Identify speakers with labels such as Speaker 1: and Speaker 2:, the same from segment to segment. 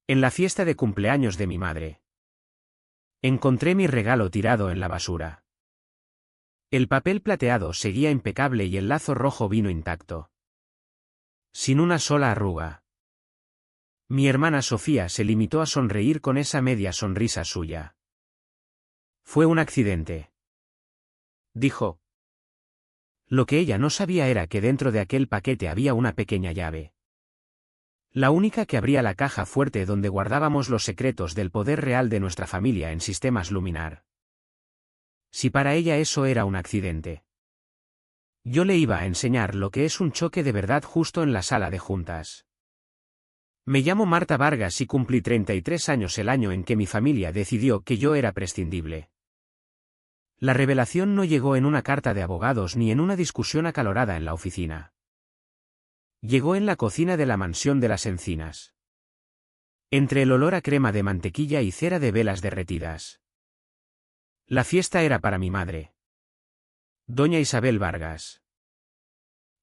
Speaker 1: En la fiesta de cumpleaños de mi madre. Encontré mi regalo tirado en la basura. El papel plateado seguía impecable y el lazo rojo vino intacto. Sin una sola arruga. Mi hermana Sofía se limitó a sonreír con esa media sonrisa suya. Fue un accidente, dijo. Lo que ella no sabía era que dentro de aquel paquete había una pequeña llave. La única que abría la caja fuerte donde guardábamos los secretos del poder real de nuestra familia en sistemas Luminar. Si para ella eso era un accidente, yo le iba a enseñar lo que es un choque de verdad justo en la sala de juntas. Me llamo Marta Vargas y cumplí 33 años el año en que mi familia decidió que yo era prescindible. La revelación no llegó en una carta de abogados ni en una discusión acalorada en la oficina. Llegó en la cocina de la mansión de las Encinas. Entre el olor a crema de mantequilla y cera de velas derretidas. La fiesta era para mi madre, doña Isabel Vargas.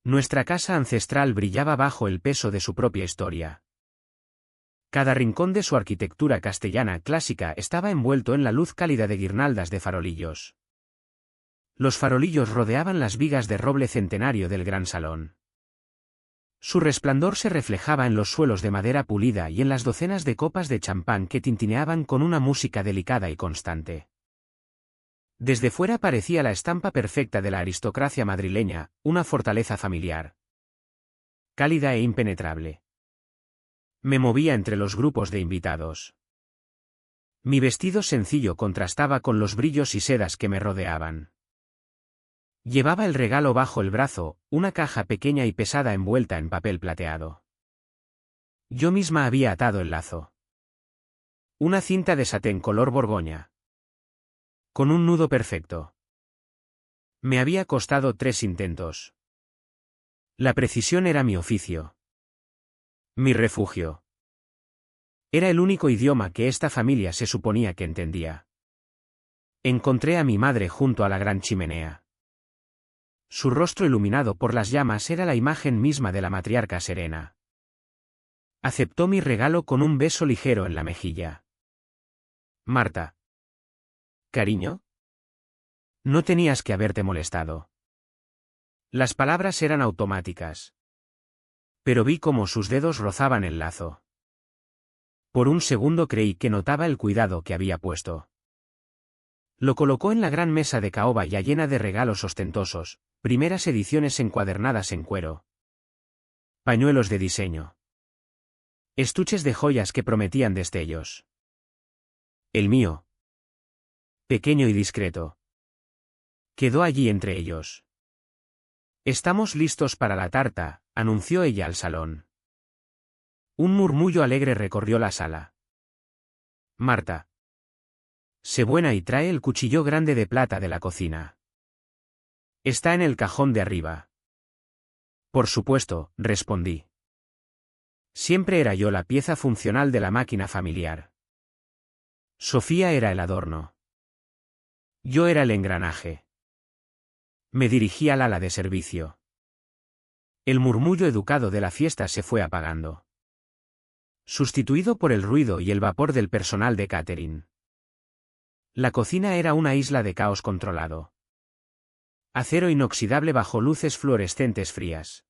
Speaker 1: Nuestra casa ancestral brillaba bajo el peso de su propia historia. Cada rincón de su arquitectura castellana clásica estaba envuelto en la luz cálida de guirnaldas de farolillos. Los farolillos rodeaban las vigas de roble centenario del gran salón. Su resplandor se reflejaba en los suelos de madera pulida y en las docenas de copas de champán que tintineaban con una música delicada y constante. Desde fuera parecía la estampa perfecta de la aristocracia madrileña, una fortaleza familiar. Cálida e impenetrable. Me movía entre los grupos de invitados. Mi vestido sencillo contrastaba con los brillos y sedas que me rodeaban. Llevaba el regalo bajo el brazo, una caja pequeña y pesada envuelta en papel plateado. Yo misma había atado el lazo. Una cinta de satén color borgoña. Con un nudo perfecto. Me había costado 3 intentos. La precisión era mi oficio. Mi refugio. Era el único idioma que esta familia se suponía que entendía. Encontré a mi madre junto a la gran chimenea. Su rostro iluminado por las llamas era la imagen misma de la matriarca serena. Aceptó mi regalo con un beso ligero en la mejilla. Marta. ¿Cariño? No tenías que haberte molestado. Las palabras eran automáticas. Pero vi cómo sus dedos rozaban el lazo. Por un segundo creí que notaba el cuidado que había puesto. Lo colocó en la gran mesa de caoba ya llena de regalos ostentosos, primeras ediciones encuadernadas en cuero. Pañuelos de diseño. Estuches de joyas que prometían destellos. El mío, pequeño y discreto, quedó allí entre ellos. Estamos listos para la tarta, anunció ella al salón. Un murmullo alegre recorrió la sala. Marta. Sé buena y trae el cuchillo grande de plata de la cocina. Está en el cajón de arriba. Por supuesto, respondí. Siempre era yo la pieza funcional de la máquina familiar. Sofía era el adorno. Yo era el engranaje. Me dirigí al ala de servicio. El murmullo educado de la fiesta se fue apagando, sustituido por el ruido y el vapor del personal de catering. La cocina era una isla de caos controlado. Acero inoxidable bajo luces fluorescentes frías.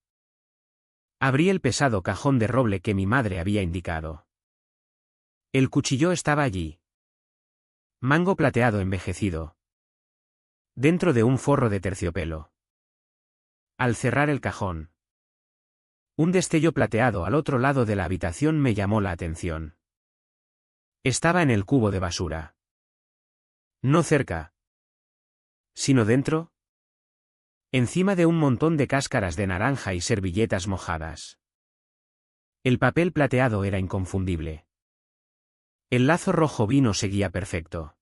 Speaker 1: Abrí el pesado cajón de roble que mi madre había indicado. El cuchillo estaba allí. Mango plateado envejecido. Dentro de un forro de terciopelo. Al cerrar el cajón, un destello plateado al otro lado de la habitación me llamó la atención. Estaba en el cubo de basura. No cerca, sino dentro. Encima de un montón de cáscaras de naranja y servilletas mojadas. El papel plateado era inconfundible. El lazo rojo vino seguía perfecto.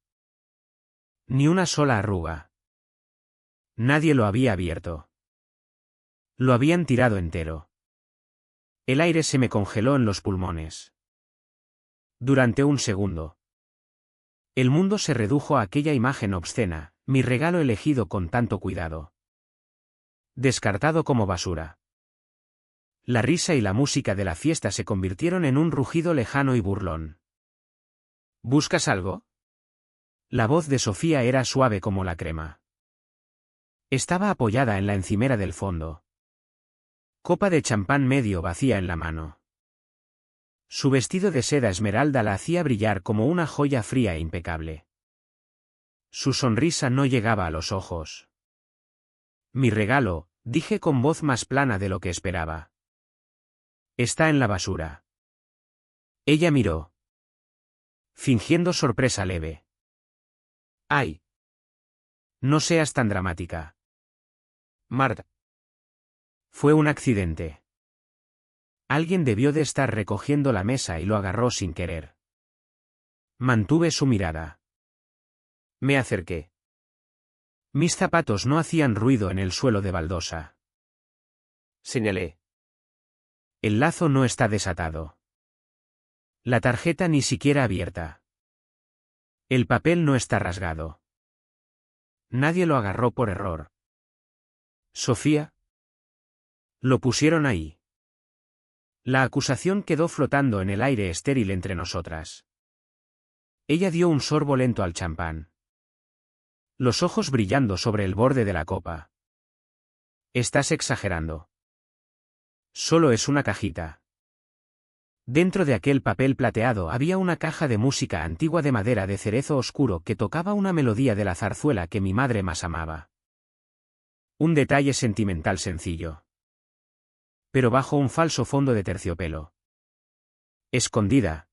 Speaker 1: Ni una sola arruga. Nadie lo había abierto. Lo habían tirado entero. El aire se me congeló en los pulmones. Durante un segundo. El mundo se redujo a aquella imagen obscena, mi regalo elegido con tanto cuidado. Descartado como basura. La risa y la música de la fiesta se convirtieron en un rugido lejano y burlón. ¿Buscas algo? La voz de Sofía era suave como la crema. Estaba apoyada en la encimera del fondo. Copa de champán medio vacía en la mano. Su vestido de seda esmeralda la hacía brillar como una joya fría e impecable. Su sonrisa no llegaba a los ojos. Mi regalo, dije con voz más plana de lo que esperaba. Está en la basura. Ella miró, fingiendo sorpresa leve. ¡Ay! No seas tan dramática. Marta. Fue un accidente. Alguien debió de estar recogiendo la mesa y lo agarró sin querer. Mantuve su mirada. Me acerqué. Mis zapatos no hacían ruido en el suelo de baldosa. Señalé. El lazo no está desatado. La tarjeta ni siquiera abierta. El papel no está rasgado. Nadie lo agarró por error. ¿Sofía? Lo pusieron ahí. La acusación quedó flotando en el aire estéril entre nosotras. Ella dio un sorbo lento al champán. Los ojos brillando sobre el borde de la copa. Estás exagerando. Solo es una cajita. Dentro de aquel papel plateado había una caja de música antigua de madera de cerezo oscuro que tocaba una melodía de la zarzuela que mi madre más amaba. Un detalle sentimental sencillo. Pero bajo un falso fondo de terciopelo. Escondida.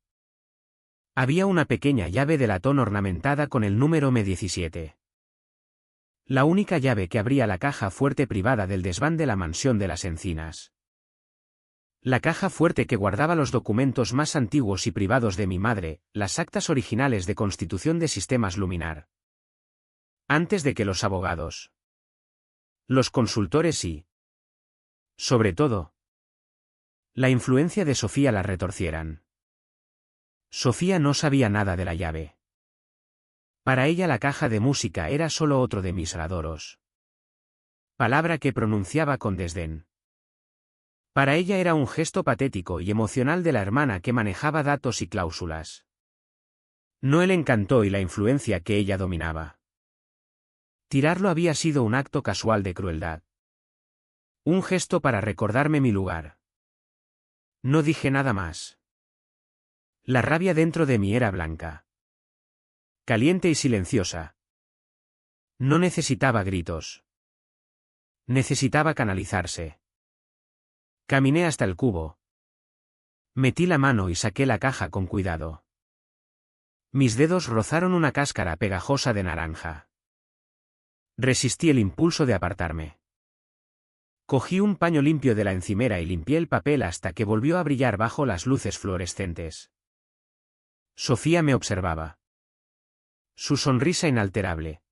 Speaker 1: Había una pequeña llave de latón ornamentada con el número M17. La única llave que abría la caja fuerte privada del desván de la mansión de las encinas. La caja fuerte que guardaba los documentos más antiguos y privados de mi madre, las actas originales de constitución de sistemas Luminar. Antes de que los abogados, los consultores y, sobre todo, la influencia de Sofía la retorcieran. Sofía no sabía nada de la llave. Para ella la caja de música era solo otro de mis adoros. Palabra que pronunciaba con desdén. Para ella era un gesto patético y emocional de la hermana que manejaba datos y cláusulas. No el encanto y la influencia que ella dominaba. Tirarlo había sido un acto casual de crueldad. Un gesto para recordarme mi lugar. No dije nada más. La rabia dentro de mí era blanca. Caliente y silenciosa. No necesitaba gritos. Necesitaba canalizarse. Caminé hasta el cubo. Metí la mano y saqué la caja con cuidado. Mis dedos rozaron una cáscara pegajosa de naranja. Resistí el impulso de apartarme. Cogí un paño limpio de la encimera y limpié el papel hasta que volvió a brillar bajo las luces fluorescentes. Sofía me observaba. Su sonrisa inalterable.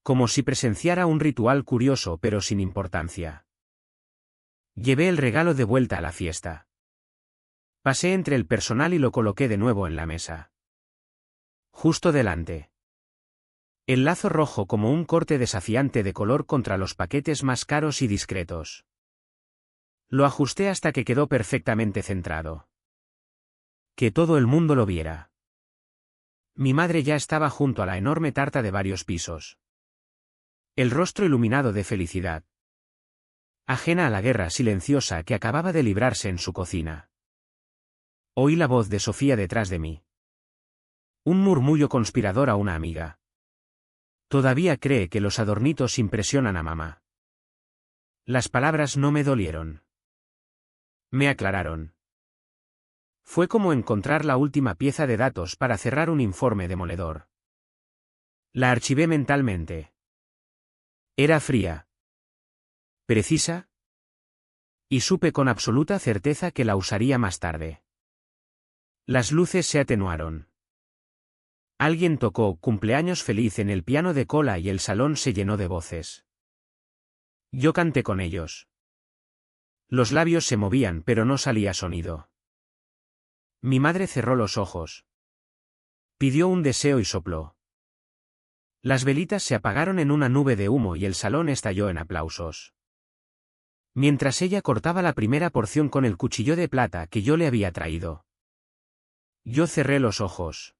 Speaker 1: Como si presenciara un ritual curioso pero sin importancia. Llevé el regalo de vuelta a la fiesta. Pasé entre el personal y lo coloqué de nuevo en la mesa. Justo delante. El lazo rojo como un corte desafiante de color contra los paquetes más caros y discretos. Lo ajusté hasta que quedó perfectamente centrado. Que todo el mundo lo viera. Mi madre ya estaba junto a la enorme tarta de varios pisos. El rostro iluminado de felicidad. Ajena a la guerra silenciosa que acababa de librarse en su cocina. Oí la voz de Sofía detrás de mí. Un murmullo conspirador a una amiga. Todavía cree que los adornitos impresionan a mamá. Las palabras no me dolieron. Me aclararon. Fue como encontrar la última pieza de datos para cerrar un informe demoledor. La archivé mentalmente. Era fría. Precisa. Y supe con absoluta certeza que la usaría más tarde. Las luces se atenuaron. Alguien tocó Cumpleaños feliz en el piano de cola y el salón se llenó de voces. Yo canté con ellos. Los labios se movían pero no salía sonido. Mi madre cerró los ojos. Pidió un deseo y sopló. Las velitas se apagaron en una nube de humo y el salón estalló en aplausos. mientras ella cortaba la primera porción con el cuchillo de plata que yo le había traído. Yo cerré los ojos.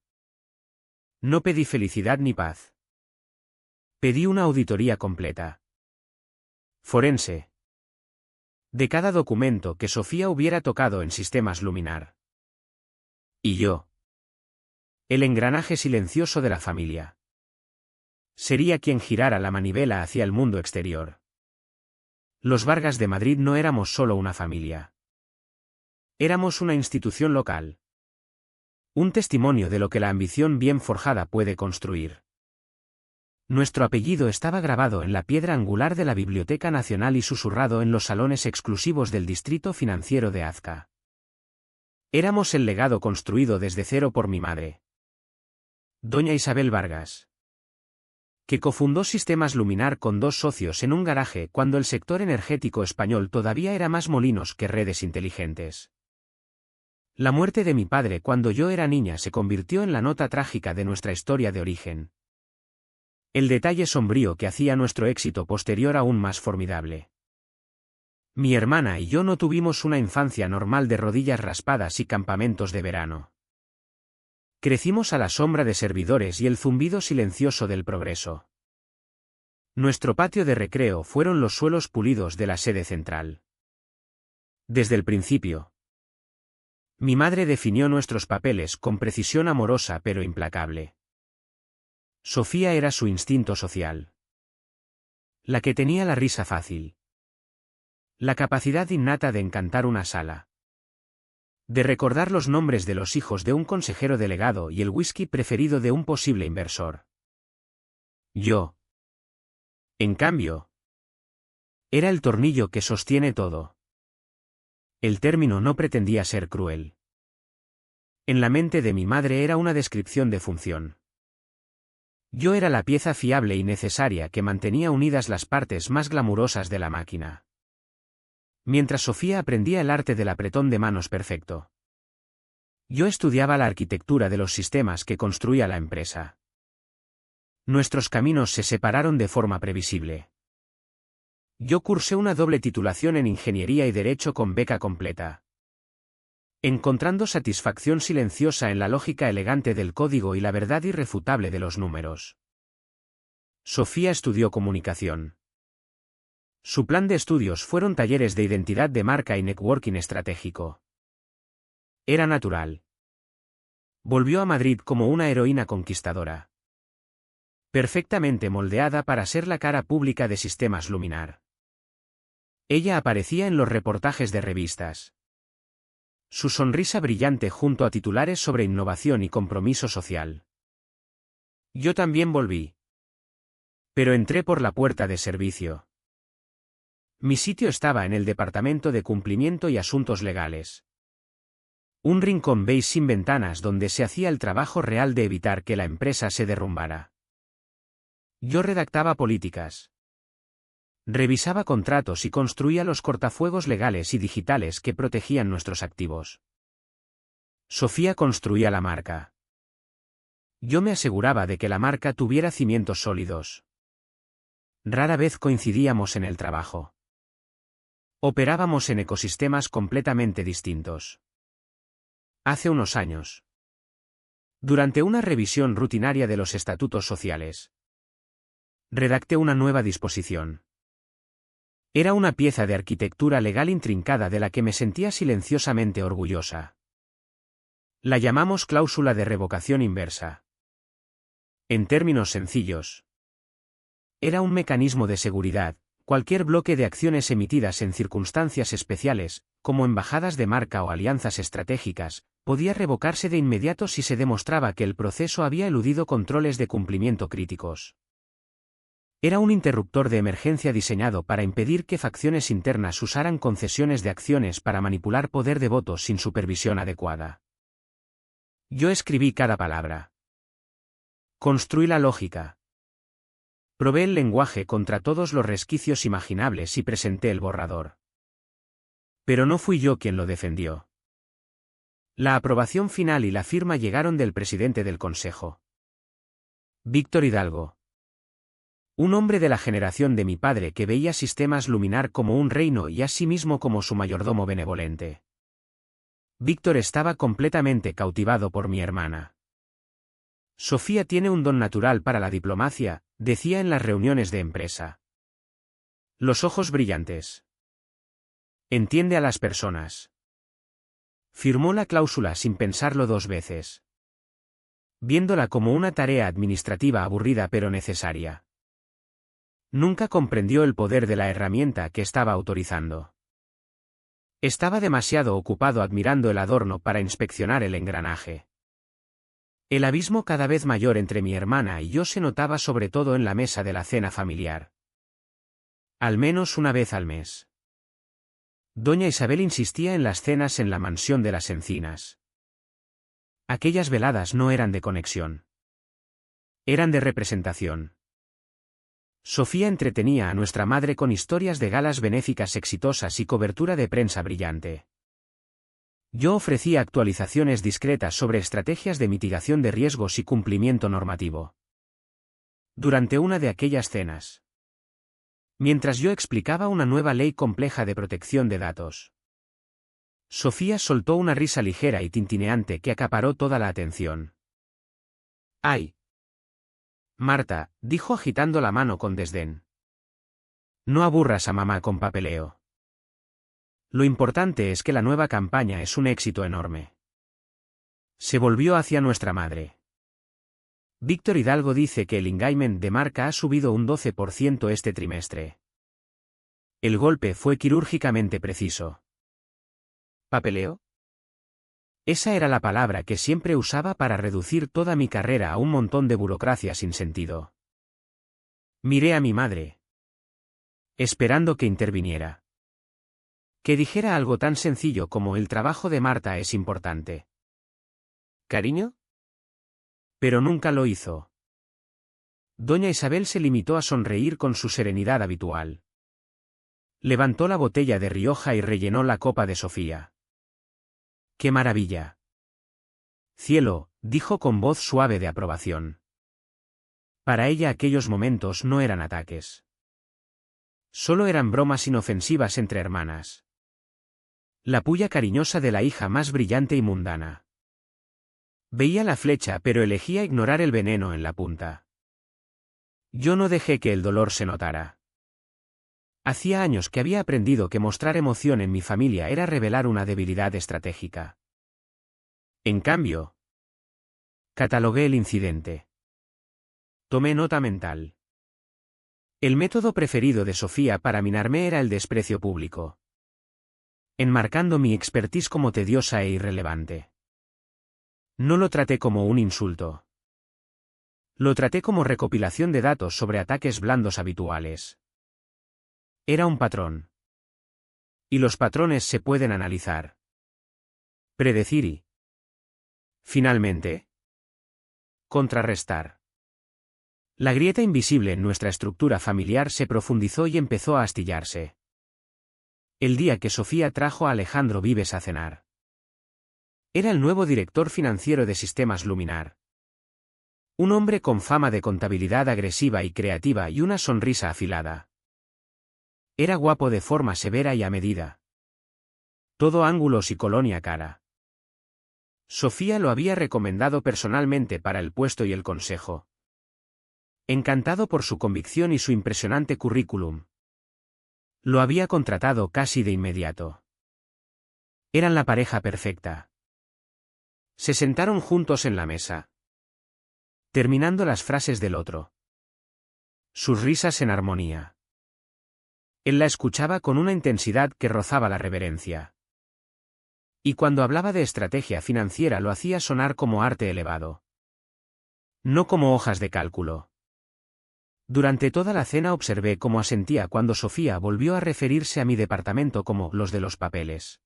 Speaker 1: No pedí felicidad ni paz. Pedí una auditoría completa. Forense. De cada documento que Sofía hubiera tocado en sistemas Luminar. Y yo. El engranaje silencioso de la familia. Sería quien girara la manivela hacia el mundo exterior. Los Vargas de Madrid no éramos solo una familia. Éramos una institución local. Un testimonio de lo que la ambición bien forjada puede construir. Nuestro apellido estaba grabado en la piedra angular de la Biblioteca Nacional y susurrado en los salones exclusivos del Distrito Financiero de Azca. Éramos el legado construido desde cero por mi madre, doña Isabel Vargas, que cofundó Sistemas Luminar con 2 socios en un garaje cuando el sector energético español todavía era más molinos que redes inteligentes. La muerte de mi padre cuando yo era niña se convirtió en la nota trágica de nuestra historia de origen. El detalle sombrío que hacía nuestro éxito posterior aún más formidable. Mi hermana y yo no tuvimos una infancia normal de rodillas raspadas y campamentos de verano. Crecimos a la sombra de servidores y el zumbido silencioso del progreso. Nuestro patio de recreo fueron los suelos pulidos de la sede central. Desde el principio. Mi madre definió nuestros papeles con precisión amorosa pero implacable. Sofía era su instinto social. La que tenía la risa fácil. La capacidad innata de encantar una sala. De recordar los nombres de los hijos de un consejero delegado y el whisky preferido de un posible inversor. Yo. En cambio. Era el tornillo que sostiene todo. El término no pretendía ser cruel. En la mente de mi madre era una descripción de función. Yo era la pieza fiable y necesaria que mantenía unidas las partes más glamurosas de la máquina. Mientras Sofía aprendía el arte del apretón de manos perfecto. Yo estudiaba la arquitectura de los sistemas que construía la empresa. Nuestros caminos se separaron de forma previsible. Yo cursé una doble titulación en Ingeniería y Derecho con beca completa. Encontrando satisfacción silenciosa en la lógica elegante del código y la verdad irrefutable de los números. Sofía estudió comunicación. Su plan de estudios fueron talleres de identidad de marca y networking estratégico. Era natural. Volvió a Madrid como una heroína conquistadora. Perfectamente moldeada para ser la cara pública de Sistemas Luminar. Ella aparecía en los reportajes de revistas. Su sonrisa brillante junto a titulares sobre innovación y compromiso social. Yo también volví. Pero entré por la puerta de servicio. Mi sitio estaba en el Departamento de Cumplimiento y Asuntos Legales. Un rincón beige sin ventanas donde se hacía el trabajo real de evitar que la empresa se derrumbara. Yo redactaba políticas. Revisaba contratos y construía los cortafuegos legales y digitales que protegían nuestros activos. Sofía construía la marca. Yo me aseguraba de que la marca tuviera cimientos sólidos. Rara vez coincidíamos en el trabajo. Operábamos en ecosistemas completamente distintos. Hace unos años. Durante una revisión rutinaria de los estatutos sociales. Redacté una nueva disposición. Era una pieza de arquitectura legal intrincada de la que me sentía silenciosamente orgullosa. La llamamos cláusula de revocación inversa. En términos sencillos. Era un mecanismo de seguridad. Cualquier bloque de acciones emitidas en circunstancias especiales, como embajadas de marca o alianzas estratégicas, podía revocarse de inmediato si se demostraba que el proceso había eludido controles de cumplimiento críticos. Era un interruptor de emergencia diseñado para impedir que facciones internas usaran concesiones de acciones para manipular poder de voto sin supervisión adecuada. Yo escribí cada palabra. Construí la lógica. Probé el lenguaje contra todos los resquicios imaginables y presenté el borrador. Pero no fui yo quien lo defendió. La aprobación final y la firma llegaron del presidente del Consejo. Víctor Hidalgo. Un hombre de la generación de mi padre que veía sistemas luminar como un reino y a sí mismo como su mayordomo benevolente. Víctor estaba completamente cautivado por mi hermana. Sofía tiene un don natural para la diplomacia, decía en las reuniones de empresa. Los ojos brillantes. Entiende a las personas. Firmó la cláusula sin pensarlo 2 veces. Viéndola como una tarea administrativa aburrida pero necesaria. Nunca comprendió el poder de la herramienta que estaba autorizando. Estaba demasiado ocupado admirando el adorno para inspeccionar el engranaje. El abismo cada vez mayor entre mi hermana y yo se notaba sobre todo en la mesa de la cena familiar. Al menos una vez al mes. Doña Isabel insistía en las cenas en la mansión de las Encinas. Aquellas veladas no eran de conexión. Eran de representación. Sofía entretenía a nuestra madre con historias de galas benéficas exitosas y cobertura de prensa brillante. Yo ofrecía actualizaciones discretas sobre estrategias de mitigación de riesgos y cumplimiento normativo. Durante una de aquellas cenas. Mientras yo explicaba una nueva ley compleja de protección de datos. Sofía soltó una risa ligera y tintineante que acaparó toda la atención. ¡Ay! Marta, dijo agitando la mano con desdén. No aburras a mamá con papeleo. Lo importante es que la nueva campaña es un éxito enorme. Se volvió hacia nuestra madre. Víctor Hidalgo dice que el engagement de marca ha subido un 12% este trimestre. El golpe fue quirúrgicamente preciso. ¿Papeleo? Esa era la palabra que siempre usaba para reducir toda mi carrera a un montón de burocracia sin sentido. Miré a mi madre. Esperando que interviniera. Que dijera algo tan sencillo como el trabajo de Marta es importante. ¿Cariño? Pero nunca lo hizo. Doña Isabel se limitó a sonreír con su serenidad habitual. Levantó la botella de Rioja y rellenó la copa de Sofía. ¡Qué maravilla! Cielo, dijo con voz suave de aprobación. Para ella aquellos momentos no eran ataques. Solo eran bromas inofensivas entre hermanas. La puya cariñosa de la hija más brillante y mundana. Veía la flecha pero elegía ignorar el veneno en la punta. Yo no dejé que el dolor se notara. Hacía años que había aprendido que mostrar emoción en mi familia era revelar una debilidad estratégica. En cambio, catalogué el incidente. Tomé nota mental. El método preferido de Sofía para minarme era el desprecio público. Enmarcando mi expertise como tediosa e irrelevante. No lo traté como un insulto. Lo traté como recopilación de datos sobre ataques blandos habituales. Era un patrón. Y los patrones se pueden analizar. Predecir y, finalmente, contrarrestar. La grieta invisible en nuestra estructura familiar se profundizó y empezó a astillarse. El día que Sofía trajo a Alejandro Vives a cenar. Era el nuevo director financiero de Sistemas Luminar. Un hombre con fama de contabilidad agresiva y creativa y una sonrisa afilada. Era guapo de forma severa y a medida. Todo ángulos y colonia cara. Sofía lo había recomendado personalmente para el puesto y el consejo. Encantado por su convicción y su impresionante currículum. Lo había contratado casi de inmediato. Eran la pareja perfecta. Se sentaron juntos en la mesa. Terminando las frases del otro. Sus risas en armonía. Él la escuchaba con una intensidad que rozaba la reverencia. Y cuando hablaba de estrategia financiera lo hacía sonar como arte elevado. No como hojas de cálculo. Durante toda la cena observé cómo asentía cuando Sofía volvió a referirse a mi departamento como los de los papeles.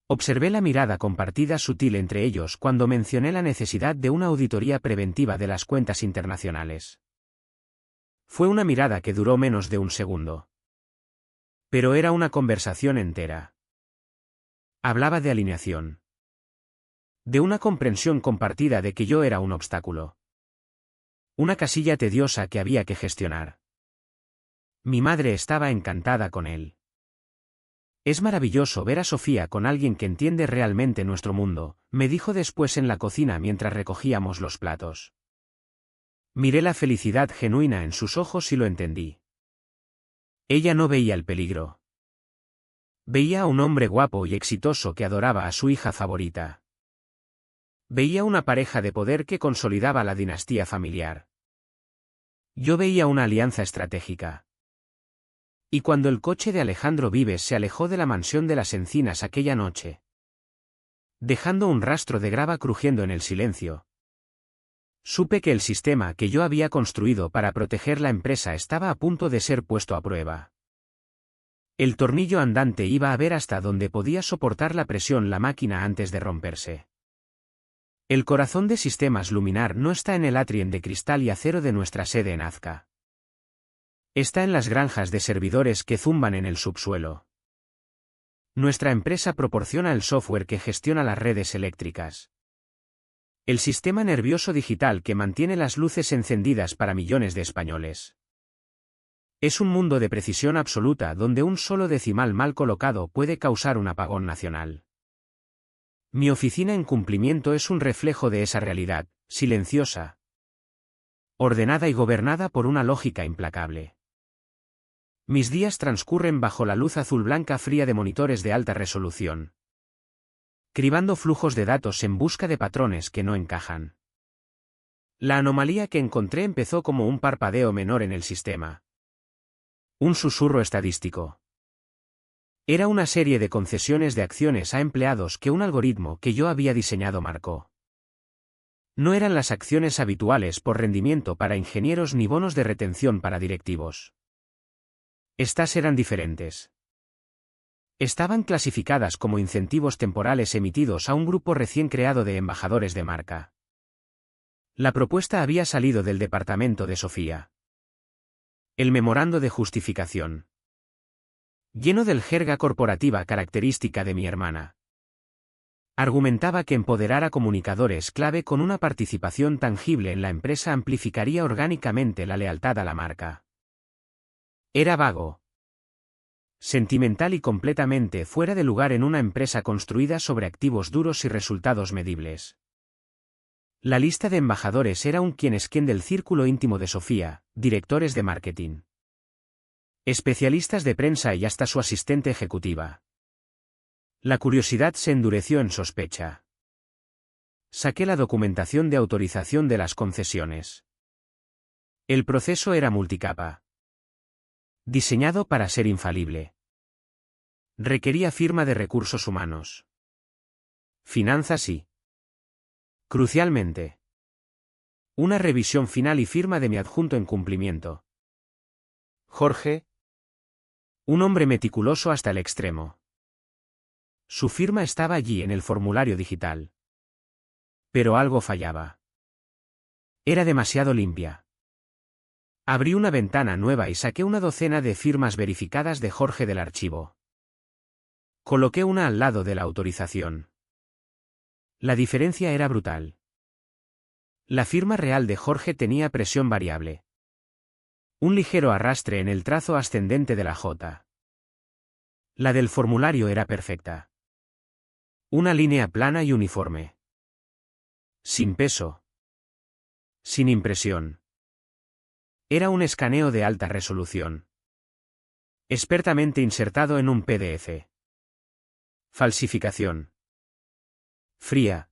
Speaker 1: Observé la mirada compartida sutil entre ellos cuando mencioné la necesidad de una auditoría preventiva de las cuentas internacionales. Fue una mirada que duró menos de un segundo. Pero era una conversación entera. Hablaba de alineación. De una comprensión compartida de que yo era un obstáculo. Una casilla tediosa que había que gestionar. Mi madre estaba encantada con él. Es maravilloso ver a Sofía con alguien que entiende realmente nuestro mundo, me dijo después en la cocina mientras recogíamos los platos. Miré la felicidad genuina en sus ojos y lo entendí. Ella no veía el peligro. Veía a un hombre guapo y exitoso que adoraba a su hija favorita. Veía una pareja de poder que consolidaba la dinastía familiar. Yo veía una alianza estratégica. Y cuando el coche de Alejandro Vives se alejó de la mansión de las Encinas aquella noche, dejando un rastro de grava crujiendo en el silencio, supe que el sistema que yo había construido para proteger la empresa estaba a punto de ser puesto a prueba. El tornillo andante iba a ver hasta dónde podía soportar la presión la máquina antes de romperse. El corazón de Sistemas Luminar no está en el atril de cristal y acero de nuestra sede en Azca. Está en las granjas de servidores que zumban en el subsuelo. Nuestra empresa proporciona el software que gestiona las redes eléctricas. El sistema nervioso digital que mantiene las luces encendidas para millones de españoles. Es un mundo de precisión absoluta donde un solo decimal mal colocado puede causar un apagón nacional. Mi oficina en cumplimiento es un reflejo de esa realidad, silenciosa, ordenada y gobernada por una lógica implacable. Mis días transcurren bajo la luz azul-blanca fría de monitores de alta resolución, cribando flujos de datos en busca de patrones que no encajan. La anomalía que encontré empezó como un parpadeo menor en el sistema. Un susurro estadístico. Era una serie de concesiones de acciones a empleados que un algoritmo que yo había diseñado marcó. No eran las acciones habituales por rendimiento para ingenieros ni bonos de retención para directivos. Estas eran diferentes. Estaban clasificadas como incentivos temporales emitidos a un grupo recién creado de embajadores de marca. La propuesta había salido del departamento de Sofía. El memorando de justificación, lleno del jerga corporativa característica de mi hermana, argumentaba que empoderar a comunicadores clave con una participación tangible en la empresa amplificaría orgánicamente la lealtad a la marca. Era vago, sentimental y completamente fuera de lugar en una empresa construida sobre activos duros y resultados medibles. La lista de embajadores era un quién es quién del círculo íntimo de Sofía, directores de marketing, especialistas de prensa y hasta su asistente ejecutiva. La curiosidad se endureció en sospecha. Saqué la documentación de autorización de las concesiones. El proceso era multicapa, diseñado para ser infalible. Requería firma de recursos humanos, finanzas y, crucialmente, una revisión final y firma de mi adjunto en cumplimiento, Jorge, un hombre meticuloso hasta el extremo. Su firma estaba allí en el formulario digital. Pero algo fallaba. Era demasiado limpia. Abrí una ventana nueva y saqué una docena de firmas verificadas de Jorge del archivo. Coloqué una al lado de la autorización. La diferencia era brutal. La firma real de Jorge tenía presión variable. Un ligero arrastre en el trazo ascendente de la J. La del formulario era perfecta. Una línea plana y uniforme. Sin peso. Sin impresión. Era un escaneo de alta resolución, expertamente insertado en un PDF. Falsificación. Fría.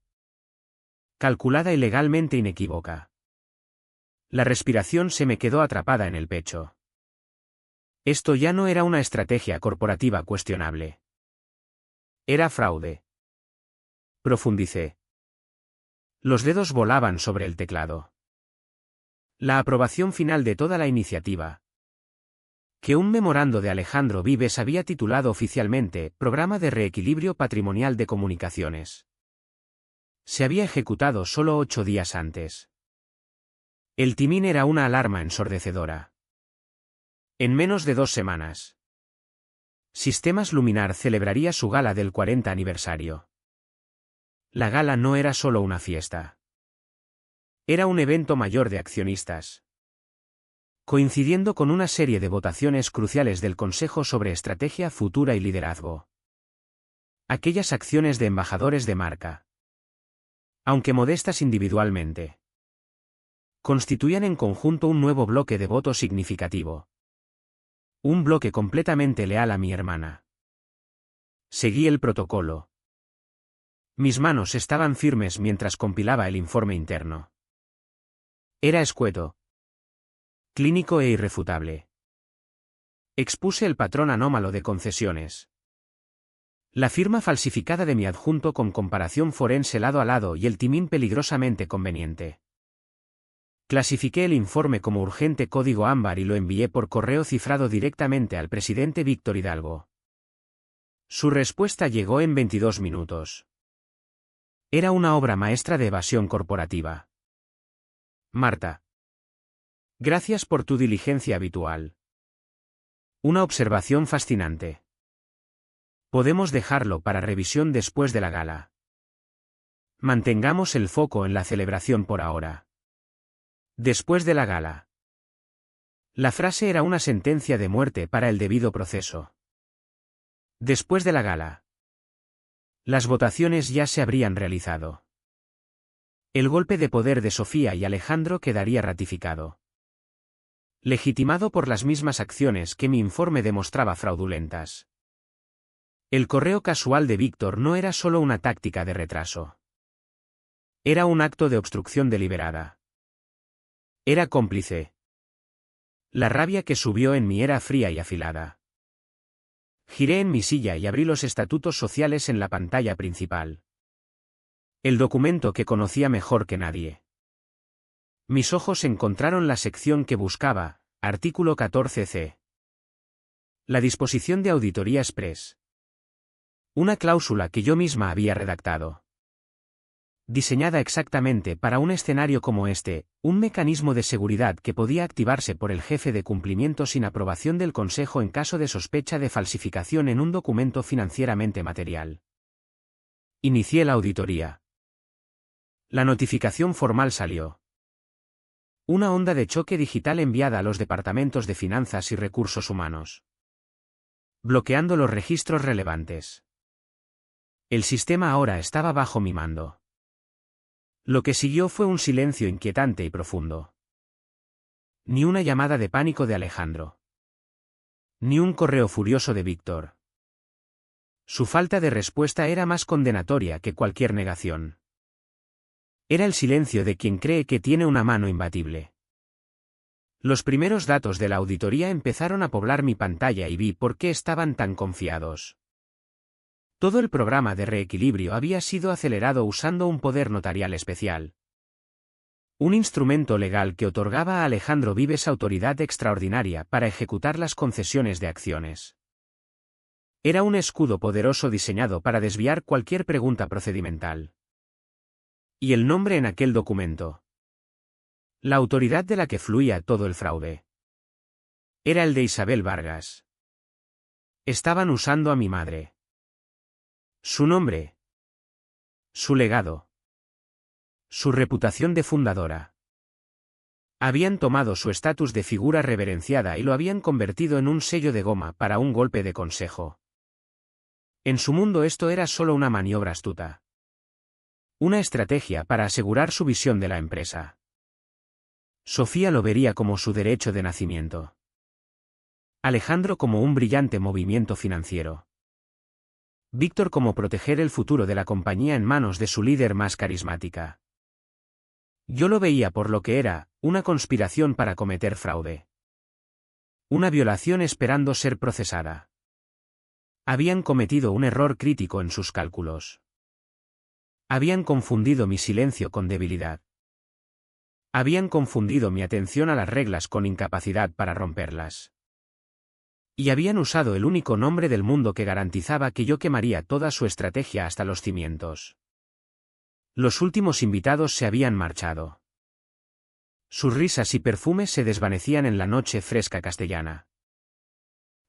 Speaker 1: Calculada y legalmente inequívoca. La respiración se me quedó atrapada en el pecho. Esto ya no era una estrategia corporativa cuestionable. Era fraude. Profundicé. Los dedos volaban sobre el teclado. La aprobación final de toda la iniciativa, que un memorando de Alejandro Vives había titulado oficialmente Programa de Reequilibrio Patrimonial de Comunicaciones, se había ejecutado solo 8 días antes. El timín era una alarma ensordecedora. En menos de 2 semanas, Sistemas Luminar celebraría su gala del 40 aniversario. La gala no era solo una fiesta. Era un evento mayor de accionistas, coincidiendo con una serie de votaciones cruciales del Consejo sobre estrategia futura y liderazgo. Aquellas acciones de embajadores de marca, aunque modestas individualmente, constituían en conjunto un nuevo bloque de voto significativo. Un bloque completamente leal a mi hermana. Seguí el protocolo. Mis manos estaban firmes mientras compilaba el informe interno. Era escueto, clínico e irrefutable. Expuse el patrón anómalo de concesiones. La firma falsificada de mi adjunto con comparación forense lado a lado y el timín peligrosamente conveniente. Clasifiqué el informe como urgente código ámbar y lo envié por correo cifrado directamente al presidente Víctor Hidalgo. Su respuesta llegó en 22 minutos. Era una obra maestra de evasión corporativa. Marta. Gracias por tu diligencia habitual. Una observación fascinante. Podemos dejarlo para revisión después de la gala. Mantengamos el foco en la celebración por ahora. Después de la gala. La frase era una sentencia de muerte para el debido proceso. Después de la gala. Las votaciones ya se habrían realizado. El golpe de poder de Sofía y Alejandro quedaría ratificado. Legitimado por las mismas acciones que mi informe demostraba fraudulentas. El correo casual de Víctor no era solo una táctica de retraso. Era un acto de obstrucción deliberada. Era cómplice. La rabia que subió en mí era fría y afilada. Giré en mi silla y abrí los estatutos sociales en la pantalla principal. El documento que conocía mejor que nadie. Mis ojos encontraron la sección que buscaba, artículo 14c. La disposición de auditoría express. Una cláusula que yo misma había redactado. Diseñada exactamente para un escenario como este, un mecanismo de seguridad que podía activarse por el jefe de cumplimiento sin aprobación del Consejo en caso de sospecha de falsificación en un documento financieramente material. Inicié la auditoría. La notificación formal salió. Una onda de choque digital enviada a los departamentos de finanzas y recursos humanos. Bloqueando los registros relevantes. El sistema ahora estaba bajo mi mando. Lo que siguió fue un silencio inquietante y profundo. Ni una llamada de pánico de Alejandro. Ni un correo furioso de Víctor. Su falta de respuesta era más condenatoria que cualquier negación. Era el silencio de quien cree que tiene una mano imbatible. Los primeros datos de la auditoría empezaron a poblar mi pantalla y vi por qué estaban tan confiados. Todo el programa de reequilibrio había sido acelerado usando un poder notarial especial. Un instrumento legal que otorgaba a Alejandro Vives autoridad extraordinaria para ejecutar las concesiones de acciones. Era un escudo poderoso diseñado para desviar cualquier pregunta procedimental. Y el nombre en aquel documento. La autoridad de la que fluía todo el fraude. Era el de Isabel Vargas. Estaban usando a mi madre. Su nombre. Su legado. Su reputación de fundadora. Habían tomado su estatus de figura reverenciada y lo habían convertido en un sello de goma para un golpe de consejo. En su mundo esto era solo una maniobra astuta. Una estrategia para asegurar su visión de la empresa. Sofía lo vería como su derecho de nacimiento. Alejandro como un brillante movimiento financiero. Víctor como proteger el futuro de la compañía en manos de su líder más carismática. Yo lo veía por lo que era, una conspiración para cometer fraude. Una violación esperando ser procesada. Habían cometido un error crítico en sus cálculos. Habían confundido mi silencio con debilidad. Habían confundido mi atención a las reglas con incapacidad para romperlas. Y habían usado el único nombre del mundo que garantizaba que yo quemaría toda su estrategia hasta los cimientos. Los últimos invitados se habían marchado. Sus risas y perfumes se desvanecían en la noche fresca castellana.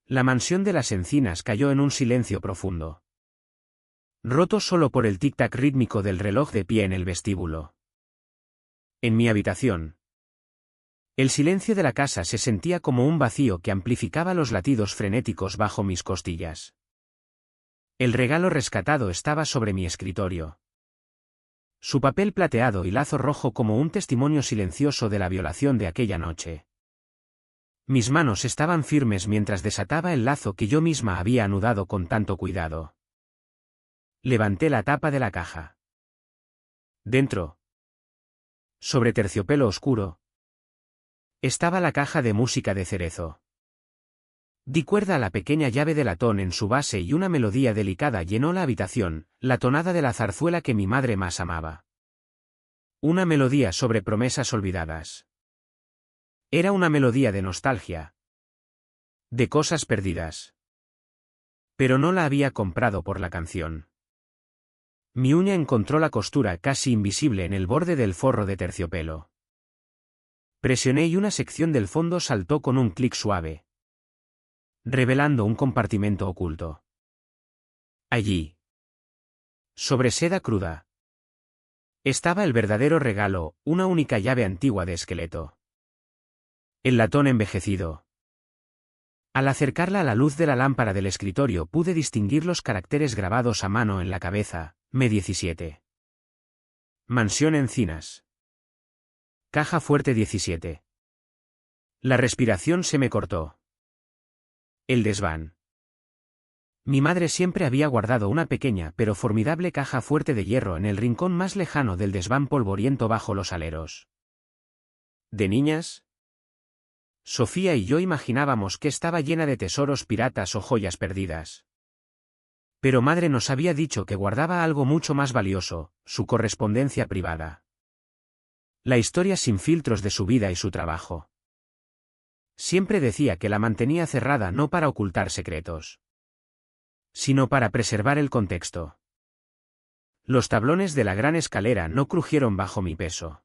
Speaker 1: La mansión de las encinas cayó en un silencio profundo. Roto solo por el tic-tac rítmico del reloj de pie en el vestíbulo. En mi habitación. El silencio de la casa se sentía como un vacío que amplificaba los latidos frenéticos bajo mis costillas. El regalo rescatado estaba sobre mi escritorio. Su papel plateado y lazo rojo como un testimonio silencioso de la violación de aquella noche. Mis manos estaban firmes mientras desataba el lazo que yo misma había anudado con tanto cuidado. Levanté la tapa de la caja. Dentro, sobre terciopelo oscuro, estaba la caja de música de cerezo. Di cuerda a la pequeña llave de latón en su base y una melodía delicada llenó la habitación, la tonada de la zarzuela que mi madre más amaba. Una melodía sobre promesas olvidadas. Era una melodía de nostalgia. De cosas perdidas. Pero no la había comprado por la canción. Mi uña encontró la costura casi invisible en el borde del forro de terciopelo. Presioné y una sección del fondo saltó con un clic suave, revelando un compartimento oculto. Allí, sobre seda cruda, estaba el verdadero regalo, una única llave antigua de esqueleto. El latón envejecido. Al acercarla a la luz de la lámpara del escritorio pude distinguir los caracteres grabados a mano en la cabeza, M17. Mansión Encinas. Caja fuerte 17. La respiración se me cortó. El desván. Mi madre siempre había guardado una pequeña pero formidable caja fuerte de hierro en el rincón más lejano del desván polvoriento bajo los aleros. De niñas, Sofía y yo imaginábamos que estaba llena de tesoros piratas o joyas perdidas. Pero madre nos había dicho que guardaba algo mucho más valioso, su correspondencia privada. La historia sin filtros de su vida y su trabajo. Siempre decía que la mantenía cerrada no para ocultar secretos, sino para preservar el contexto. Los tablones de la gran escalera no crujieron bajo mi peso.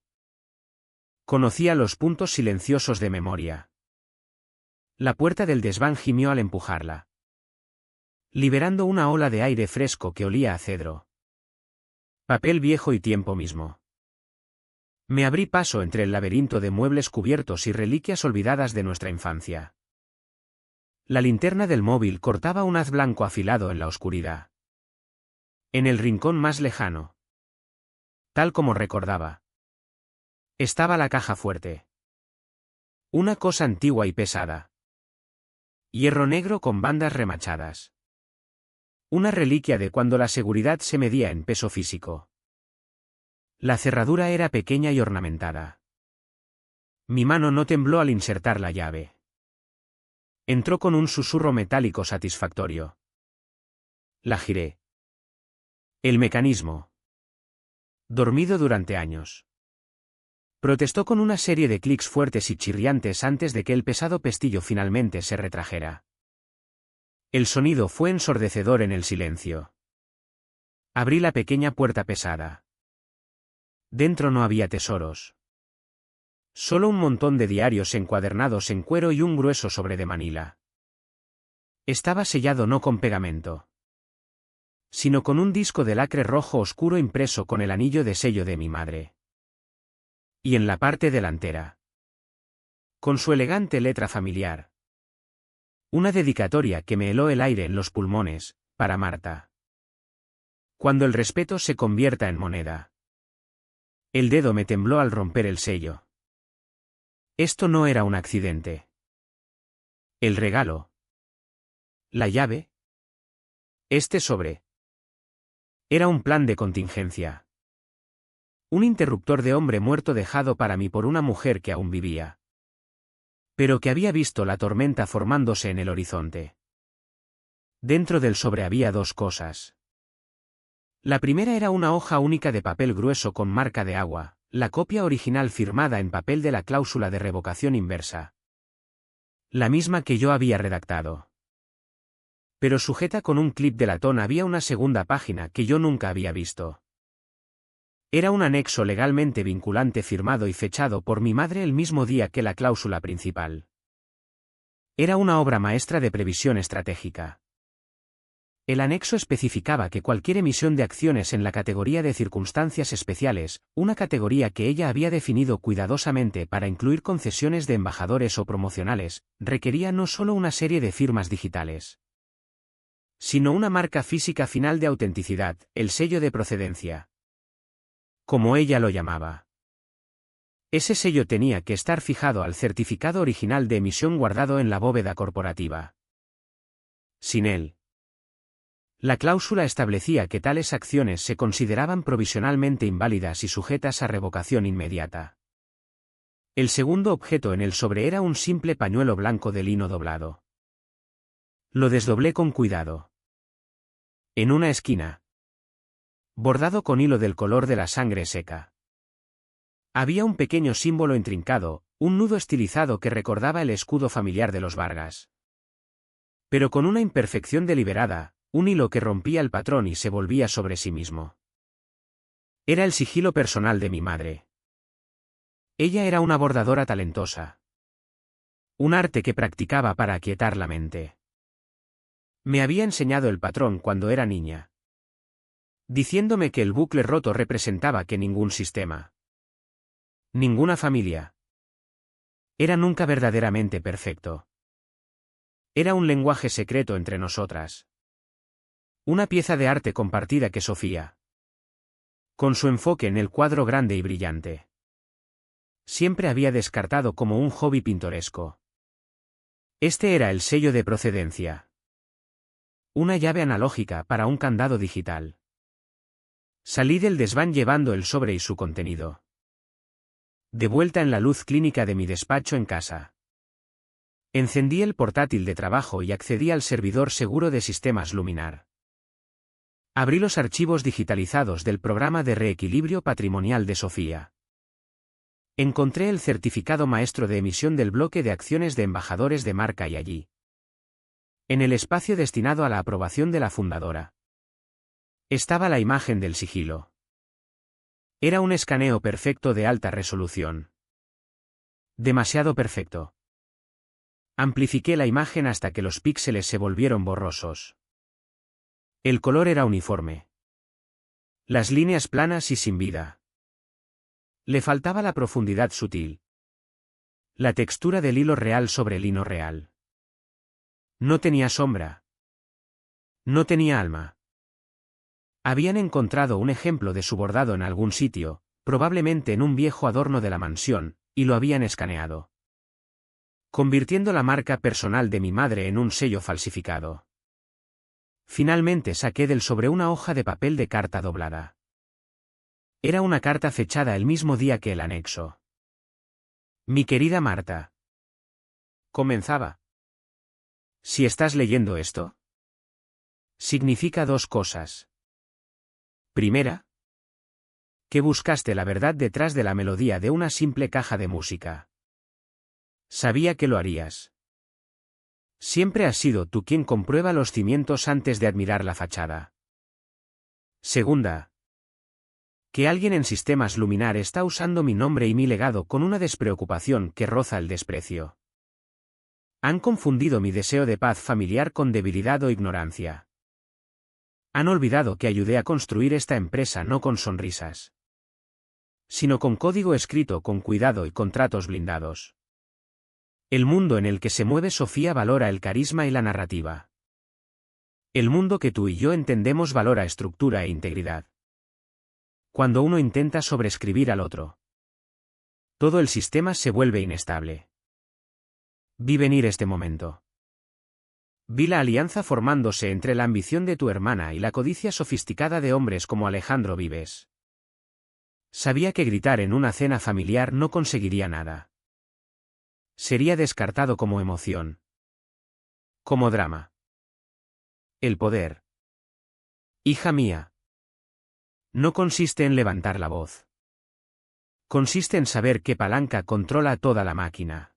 Speaker 1: Conocía los puntos silenciosos de memoria. La puerta del desván gimió al empujarla, liberando una ola de aire fresco que olía a cedro. Papel viejo y tiempo mismo. Me abrí paso entre el laberinto de muebles cubiertos y reliquias olvidadas de nuestra infancia. La linterna del móvil cortaba un haz blanco afilado en la oscuridad. En el rincón más lejano, tal como recordaba, estaba la caja fuerte. Una cosa antigua y pesada. Hierro negro con bandas remachadas. Una reliquia de cuando la seguridad se medía en peso físico. La cerradura era pequeña y ornamentada. Mi mano no tembló al insertar la llave. Entró con un susurro metálico satisfactorio. La giré. El mecanismo, dormido durante años, protestó con una serie de clics fuertes y chirriantes antes de que el pesado pestillo finalmente se retrajera. El sonido fue ensordecedor en el silencio. Abrí la pequeña puerta pesada. Dentro no había tesoros. Solo un montón de diarios encuadernados en cuero y un grueso sobre de Manila. Estaba sellado no con pegamento, sino con un disco de lacre rojo oscuro impreso con el anillo de sello de mi madre. Y en la parte delantera, con su elegante letra familiar, una dedicatoria que me heló el aire en los pulmones, para Marta. Cuando el respeto se convierta en moneda. El dedo me tembló al romper el sello. Esto no era un accidente. El regalo. La llave. Este sobre. Era un plan de contingencia. Un interruptor de hombre muerto dejado para mí por una mujer que aún vivía, pero que había visto la tormenta formándose en el horizonte. Dentro del sobre había dos cosas. La primera era una hoja única de papel grueso con marca de agua, la copia original firmada en papel de la cláusula de revocación inversa. La misma que yo había redactado. Pero sujeta con un clip de latón había una segunda página que yo nunca había visto. Era un anexo legalmente vinculante firmado y fechado por mi madre el mismo día que la cláusula principal. Era una obra maestra de previsión estratégica. El anexo especificaba que cualquier emisión de acciones en la categoría de circunstancias especiales, una categoría que ella había definido cuidadosamente para incluir concesiones de embajadores o promocionales, requería no solo una serie de firmas digitales, sino una marca física final de autenticidad, el sello de procedencia, como ella lo llamaba. Ese sello tenía que estar fijado al certificado original de emisión guardado en la bóveda corporativa. Sin él, la cláusula establecía que tales acciones se consideraban provisionalmente inválidas y sujetas a revocación inmediata. El segundo objeto en el sobre era un simple pañuelo blanco de lino doblado. Lo desdoblé con cuidado. En una esquina, bordado con hilo del color de la sangre seca, había un pequeño símbolo intrincado, un nudo estilizado que recordaba el escudo familiar de los Vargas. Pero con una imperfección deliberada, un hilo que rompía el patrón y se volvía sobre sí mismo. Era el sigilo personal de mi madre. Ella era una bordadora talentosa. Un arte que practicaba para aquietar la mente. Me había enseñado el patrón cuando era niña, diciéndome que el bucle roto representaba que ningún sistema, ninguna familia, era nunca verdaderamente perfecto. Era un lenguaje secreto entre nosotras. Una pieza de arte compartida que Sofía, con su enfoque en el cuadro grande y brillante, siempre había descartado como un hobby pintoresco. Este era el sello de procedencia. Una llave analógica para un candado digital. Salí del desván llevando el sobre y su contenido. De vuelta en la luz clínica de mi despacho en casa, encendí el portátil de trabajo y accedí al servidor seguro de sistemas Luminar. Abrí los archivos digitalizados del programa de reequilibrio patrimonial de Sofía. Encontré el certificado maestro de emisión del bloque de acciones de embajadores de marca y allí, en el espacio destinado a la aprobación de la fundadora, estaba la imagen del sigilo. Era un escaneo perfecto de alta resolución. Demasiado perfecto. Amplifiqué la imagen hasta que los píxeles se volvieron borrosos. El color era uniforme. Las líneas planas y sin vida. Le faltaba la profundidad sutil. La textura del hilo real sobre lino real. No tenía sombra. No tenía alma. Habían encontrado un ejemplo de su bordado en algún sitio, probablemente en un viejo adorno de la mansión, y lo habían escaneado, convirtiendo la marca personal de mi madre en un sello falsificado. Finalmente saqué del sobre una hoja de papel de carta doblada. Era una carta fechada el mismo día que el anexo. Mi querida Marta, comenzaba. Si estás leyendo esto, significa dos cosas. Primera, que buscaste la verdad detrás de la melodía de una simple caja de música. Sabía que lo harías. Siempre has sido tú quien comprueba los cimientos antes de admirar la fachada. Segunda, que alguien en sistemas Luminar está usando mi nombre y mi legado con una despreocupación que roza el desprecio. Han confundido mi deseo de paz familiar con debilidad o ignorancia. Han olvidado que ayudé a construir esta empresa no con sonrisas, sino con código escrito con cuidado y contratos blindados. El mundo en el que se mueve Sofía valora el carisma y la narrativa. El mundo que tú y yo entendemos valora estructura e integridad. Cuando uno intenta sobreescribir al otro, todo el sistema se vuelve inestable. Vi venir este momento. Vi la alianza formándose entre la ambición de tu hermana y la codicia sofisticada de hombres como Alejandro Vives. Sabía que gritar en una cena familiar no conseguiría nada. Sería descartado como emoción. Como drama. El poder, hija mía, no consiste en levantar la voz. Consiste en saber qué palanca controla toda la máquina.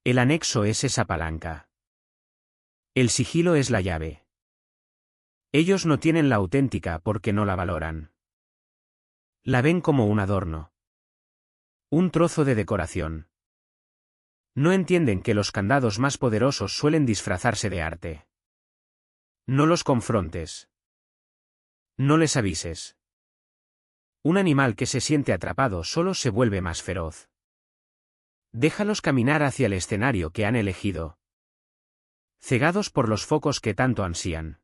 Speaker 1: El anexo es esa palanca. El sigilo es la llave. Ellos no tienen la auténtica porque no la valoran. La ven como un adorno. Un trozo de decoración. No entienden que los candados más poderosos suelen disfrazarse de arte. No los confrontes. No les avises. Un animal que se siente atrapado solo se vuelve más feroz. Déjalos caminar hacia el escenario que han elegido, cegados por los focos que tanto ansían.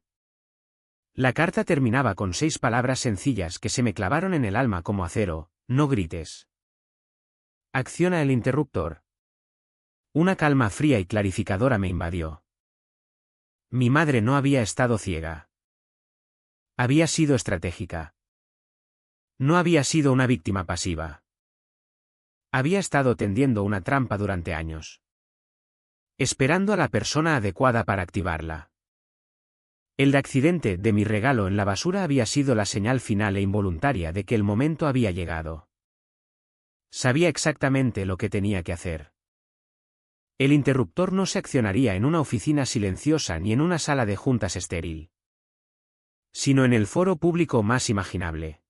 Speaker 1: La carta terminaba con 6 palabras sencillas que se me clavaron en el alma como acero: no grites. Acciona el interruptor. Una calma fría y clarificadora me invadió. Mi madre no había estado ciega. Había sido estratégica. No había sido una víctima pasiva. Había estado tendiendo una trampa durante años, esperando a la persona adecuada para activarla. El accidente de mi regalo en la basura había sido la señal final e involuntaria de que el momento había llegado. Sabía exactamente lo que tenía que hacer. El interruptor no se accionaría en una oficina silenciosa ni en una sala de juntas estéril, sino en el foro público más imaginable.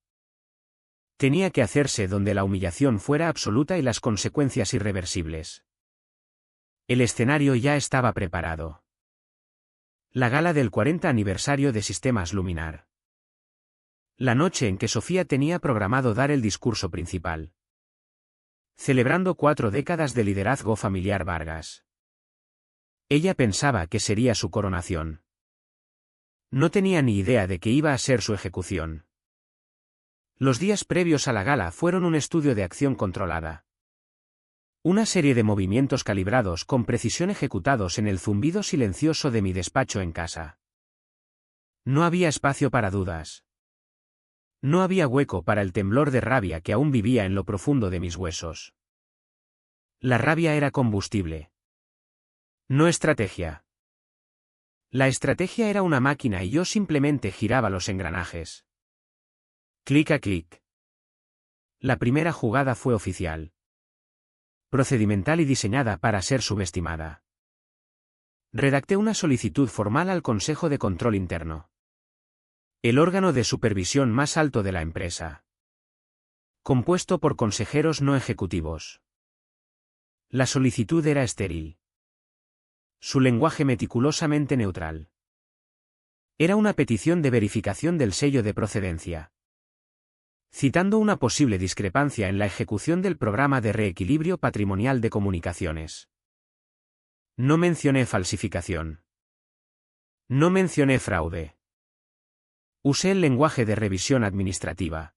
Speaker 1: Tenía que hacerse donde la humillación fuera absoluta y las consecuencias irreversibles. El escenario ya estaba preparado. La gala del 40 aniversario de Sistemas Luminar. La noche en que Sofía tenía programado dar el discurso principal, celebrando 4 décadas de liderazgo familiar Vargas. Ella pensaba que sería su coronación. No tenía ni idea de que iba a ser su ejecución. Los días previos a la gala fueron un estudio de acción controlada. Una serie de movimientos calibrados con precisión ejecutados en el zumbido silencioso de mi despacho en casa. No había espacio para dudas. No había hueco para el temblor de rabia que aún vivía en lo profundo de mis huesos. La rabia era combustible. No estrategia. La estrategia era una máquina y yo simplemente giraba los engranajes. Clic a clic. La primera jugada fue oficial, procedimental y diseñada para ser subestimada. Redacté una solicitud formal al Consejo de Control Interno, el órgano de supervisión más alto de la empresa, compuesto por consejeros no ejecutivos. La solicitud era estéril. Su lenguaje meticulosamente neutral. Era una petición de verificación del sello de procedencia, citando una posible discrepancia en la ejecución del programa de reequilibrio patrimonial de comunicaciones. No mencioné falsificación. No mencioné fraude. Usé el lenguaje de revisión administrativa.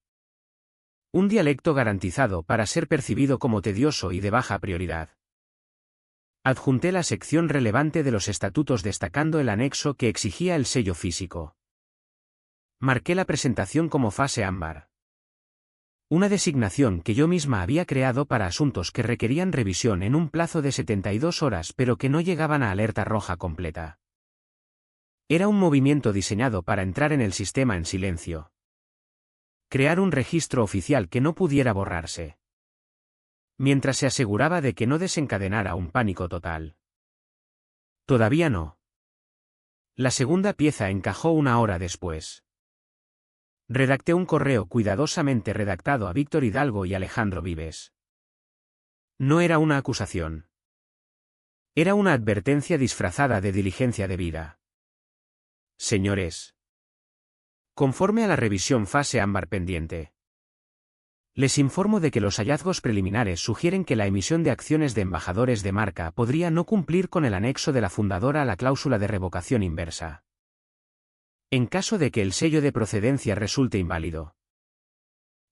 Speaker 1: Un dialecto garantizado para ser percibido como tedioso y de baja prioridad. Adjunté la sección relevante de los estatutos destacando el anexo que exigía el sello físico. Marqué la presentación como fase ámbar. Una designación que yo misma había creado para asuntos que requerían revisión en un plazo de 72 horas pero que no llegaban a alerta roja completa. Era un movimiento diseñado para entrar en el sistema en silencio. Crear un registro oficial que no pudiera borrarse, mientras se aseguraba de que no desencadenara un pánico total. Todavía no. La segunda pieza encajó 1 hora después. Redacté un correo cuidadosamente redactado a Víctor Hidalgo y Alejandro Vives. No era una acusación. Era una advertencia disfrazada de diligencia debida. Señores, conforme a la revisión fase ámbar pendiente, les informo de que los hallazgos preliminares sugieren que la emisión de acciones de embajadores de marca podría no cumplir con el anexo de la fundadora a la cláusula de revocación inversa. En caso de que el sello de procedencia resulte inválido,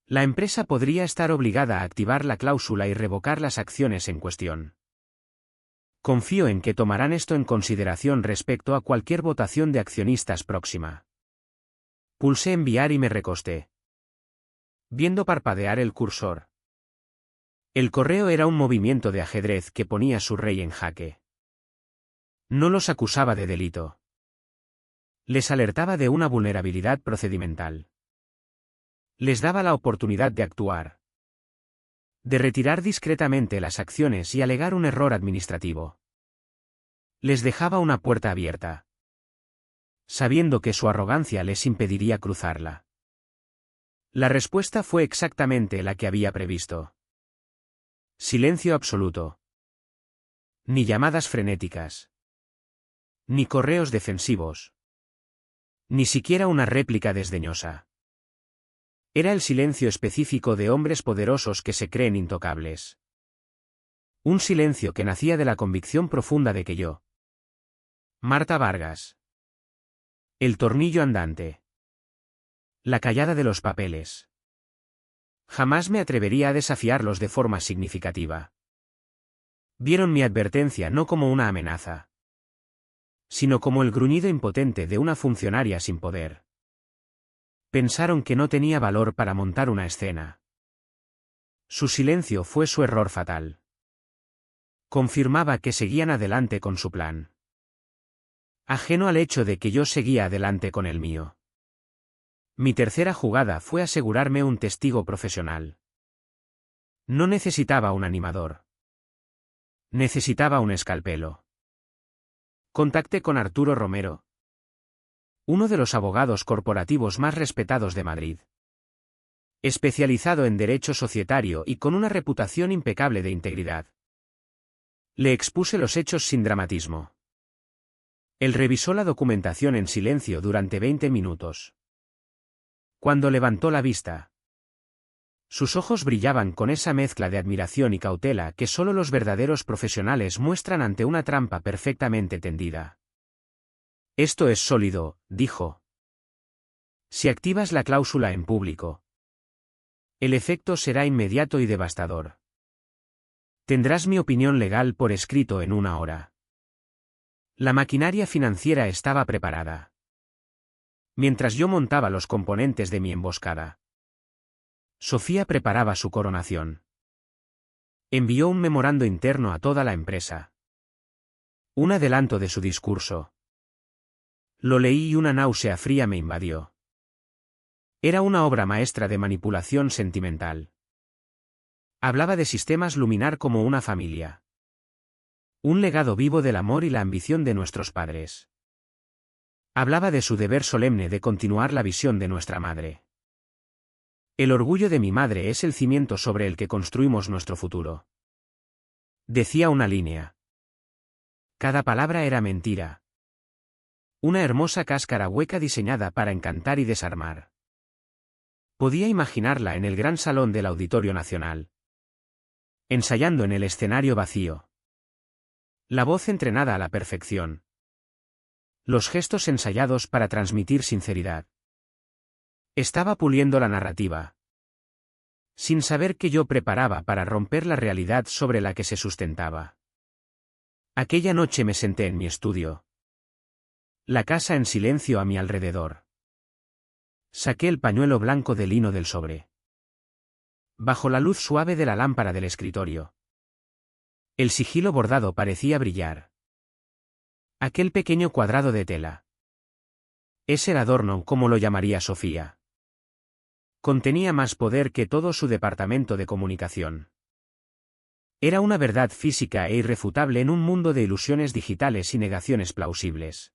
Speaker 1: la empresa podría estar obligada a activar la cláusula y revocar las acciones en cuestión. Confío en que tomarán esto en consideración respecto a cualquier votación de accionistas próxima. Pulsé enviar y me recosté, viendo parpadear el cursor. El correo era un movimiento de ajedrez que ponía su rey en jaque. No los acusaba de delito. Les alertaba de una vulnerabilidad procedimental. Les daba la oportunidad de actuar, de retirar discretamente las acciones y alegar un error administrativo. Les dejaba una puerta abierta, sabiendo que su arrogancia les impediría cruzarla. La respuesta fue exactamente la que había previsto. Silencio absoluto. Ni llamadas frenéticas. Ni correos defensivos. Ni siquiera una réplica desdeñosa. Era el silencio específico de hombres poderosos que se creen intocables. Un silencio que nacía de la convicción profunda de que yo, Marta Vargas, el tornillo andante, la callada de los papeles, jamás me atrevería a desafiarlos de forma significativa. Vieron mi advertencia no como una amenaza, sino como el gruñido impotente de una funcionaria sin poder. Pensaron que no tenía valor para montar una escena. Su silencio fue su error fatal. Confirmaba que seguían adelante con su plan, ajeno al hecho de que yo seguía adelante con el mío. Mi tercera jugada fue asegurarme un testigo profesional. No necesitaba un animador. Necesitaba un escalpelo. Contacté con Arturo Romero, uno de los abogados corporativos más respetados de Madrid. Especializado en derecho societario y con una reputación impecable de integridad. Le expuse los hechos sin dramatismo. Él revisó la documentación en silencio durante 20 minutos. Cuando levantó la vista, sus ojos brillaban con esa mezcla de admiración y cautela que solo los verdaderos profesionales muestran ante una trampa perfectamente tendida. Esto es sólido, dijo. Si activas la cláusula en público, el efecto será inmediato y devastador. Tendrás mi opinión legal por escrito en 1 hora. La maquinaria financiera estaba preparada. Mientras yo montaba los componentes de mi emboscada, Sofía preparaba su coronación. Envió un memorando interno a toda la empresa. Un adelanto de su discurso. Lo leí y una náusea fría me invadió. Era una obra maestra de manipulación sentimental. Hablaba de sistemas luminar como una familia. Un legado vivo del amor y la ambición de nuestros padres. Hablaba de su deber solemne de continuar la visión de nuestra madre. El orgullo de mi madre es el cimiento sobre el que construimos nuestro futuro. Decía una línea. Cada palabra era mentira. Una hermosa cáscara hueca diseñada para encantar y desarmar. Podía imaginarla en el gran salón del Auditorio Nacional. Ensayando en el escenario vacío. La voz entrenada a la perfección. Los gestos ensayados para transmitir sinceridad. Estaba puliendo la narrativa. Sin saber que yo preparaba para romper la realidad sobre la que se sustentaba. Aquella noche me senté en mi estudio. La casa en silencio a mi alrededor. Saqué el pañuelo blanco de lino del sobre. Bajo la luz suave de la lámpara del escritorio. El sigilo bordado parecía brillar. Aquel pequeño cuadrado de tela. Es el adorno, como lo llamaría Sofía. Contenía más poder que todo su departamento de comunicación. Era una verdad física e irrefutable en un mundo de ilusiones digitales y negaciones plausibles.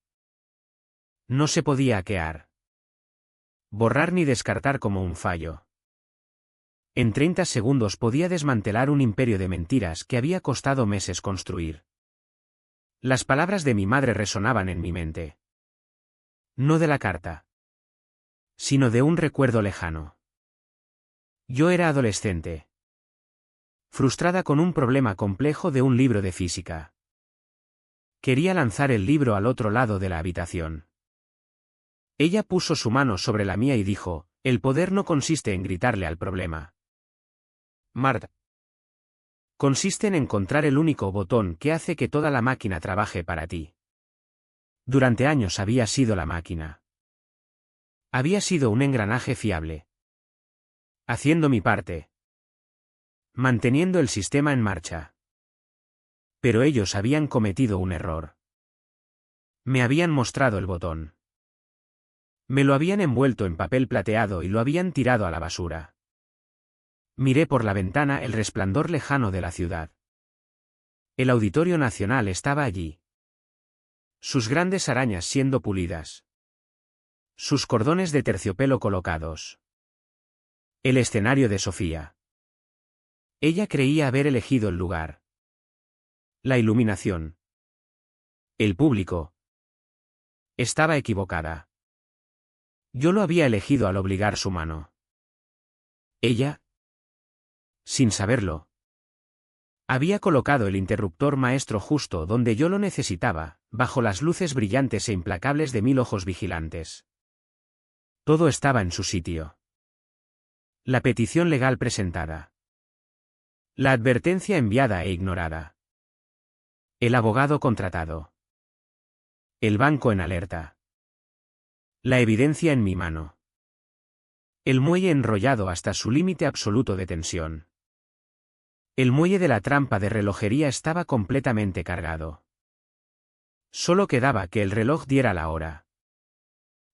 Speaker 1: No se podía hackear. Borrar ni descartar como un fallo. En 30 segundos podía desmantelar un imperio de mentiras que había costado meses construir. Las palabras de mi madre resonaban en mi mente. No de la carta, sino de un recuerdo lejano. Yo era adolescente. Frustrada con un problema complejo de un libro de física. Quería lanzar el libro al otro lado de la habitación. Ella puso su mano sobre la mía y dijo, el poder no consiste en gritarle al problema. Marta. Consiste en encontrar el único botón que hace que toda la máquina trabaje para ti. Durante años había sido la máquina. Había sido un engranaje fiable. Haciendo mi parte. Manteniendo el sistema en marcha. Pero ellos habían cometido un error. Me habían mostrado el botón. Me lo habían envuelto en papel plateado y lo habían tirado a la basura. Miré por la ventana el resplandor lejano de la ciudad. El Auditorio Nacional estaba allí. Sus grandes arañas siendo pulidas. Sus cordones de terciopelo colocados. El escenario de Sofía. Ella creía haber elegido el lugar. La iluminación. El público. Estaba equivocada. Yo lo había elegido al obligar su mano. Ella, sin saberlo, había colocado el interruptor maestro justo donde yo lo necesitaba, bajo las luces brillantes e implacables de 1000 ojos vigilantes. Todo estaba en su sitio. La petición legal presentada. La advertencia enviada e ignorada. El abogado contratado. El banco en alerta. La evidencia en mi mano. El muelle enrollado hasta su límite absoluto de tensión. El muelle de la trampa de relojería estaba completamente cargado. Solo quedaba que el reloj diera la hora.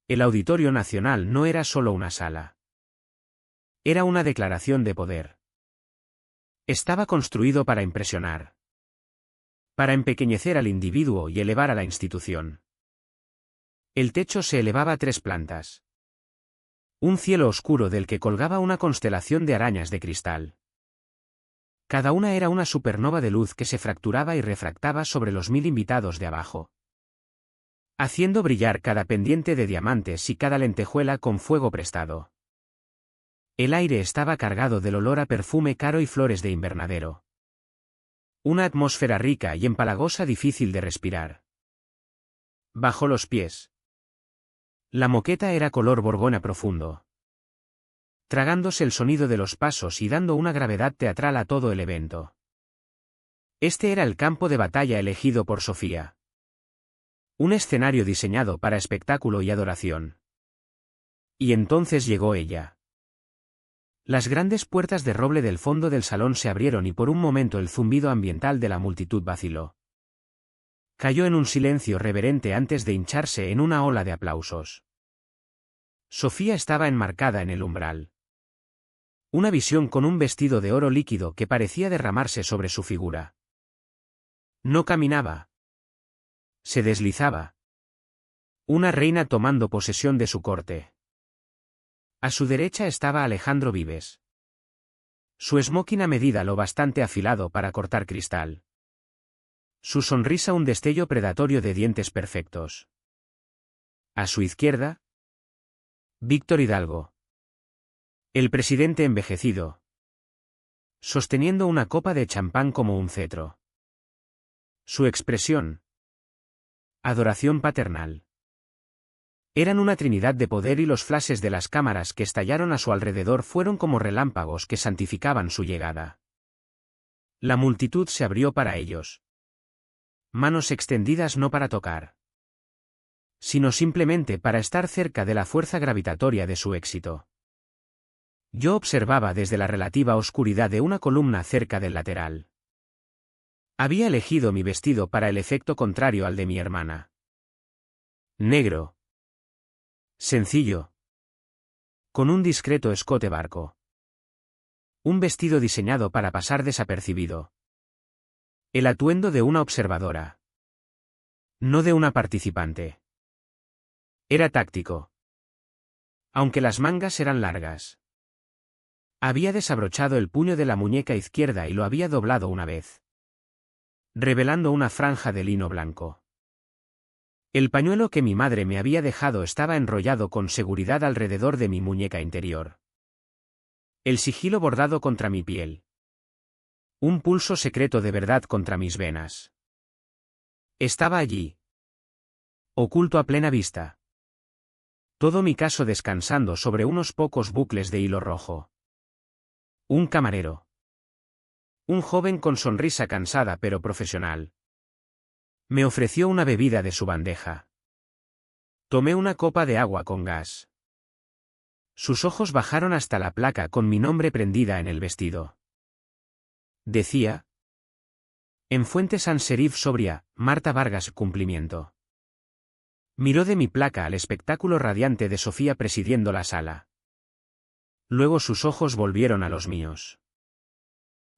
Speaker 1: El Auditorio Nacional no era solo una sala. Era una declaración de poder. Estaba construido para impresionar. Para empequeñecer al individuo y elevar a la institución. El techo se elevaba a 3 plantas. Un cielo oscuro del que colgaba una constelación de arañas de cristal. Cada una era una supernova de luz que se fracturaba y refractaba sobre los 1000 invitados de abajo, haciendo brillar cada pendiente de diamantes y cada lentejuela con fuego prestado. El aire estaba cargado del olor a perfume caro y flores de invernadero. Una atmósfera rica y empalagosa difícil de respirar. Bajo los pies. La moqueta era color borgona profundo, tragándose el sonido de los pasos y dando una gravedad teatral a todo el evento. Este era el campo de batalla elegido por Sofía. Un escenario diseñado para espectáculo y adoración. Y entonces llegó ella. Las grandes puertas de roble del fondo del salón se abrieron y por un momento el zumbido ambiental de la multitud vaciló. Cayó en un silencio reverente antes de hincharse en una ola de aplausos. Sofía estaba enmarcada en el umbral. Una visión con un vestido de oro líquido que parecía derramarse sobre su figura. No caminaba. Se deslizaba. Una reina tomando posesión de su corte. A su derecha estaba Alejandro Vives. Su smoking a medida lo bastante afilado para cortar cristal. Su sonrisa un destello predatorio de dientes perfectos. A su izquierda, Víctor Hidalgo. El presidente envejecido. Sosteniendo una copa de champán como un cetro. Su expresión. Adoración paternal. Eran una trinidad de poder y los flashes de las cámaras que estallaron a su alrededor fueron como relámpagos que santificaban su llegada. La multitud se abrió para ellos. Manos extendidas no para tocar, sino simplemente para estar cerca de la fuerza gravitatoria de su éxito. Yo observaba desde la relativa oscuridad de una columna cerca del lateral. Había elegido mi vestido para el efecto contrario al de mi hermana. Negro. Sencillo. Con un discreto escote barco. Un vestido diseñado para pasar desapercibido. El atuendo de una observadora. No de una participante. Era táctico. Aunque las mangas eran largas. Había desabrochado el puño de la muñeca izquierda y lo había doblado una vez, revelando una franja de lino blanco. El pañuelo que mi madre me había dejado estaba enrollado con seguridad alrededor de mi muñeca interior. El sigilo bordado contra mi piel. Un pulso secreto de verdad contra mis venas. Estaba allí. Oculto a plena vista. Todo mi caso descansando sobre unos pocos bucles de hilo rojo. Un camarero. Un joven con sonrisa cansada pero profesional. Me ofreció una bebida de su bandeja. Tomé una copa de agua con gas. Sus ojos bajaron hasta la placa con mi nombre prendida en el vestido. Decía: en Fuente Sans Serif Sobria, Marta Vargas cumplimiento. Miró de mi placa al espectáculo radiante de Sofía presidiendo la sala. Luego sus ojos volvieron a los míos.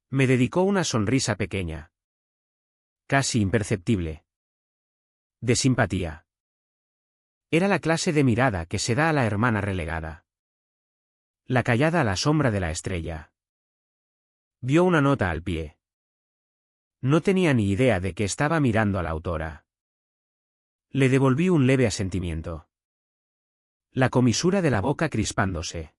Speaker 1: Me dedicó una sonrisa pequeña. Casi imperceptible. De simpatía. Era la clase de mirada que se da a la hermana relegada. La callada a la sombra de la estrella. Vio una nota al pie. No tenía ni idea de que estaba mirando a la autora. Le devolví un leve asentimiento. La comisura de la boca crispándose.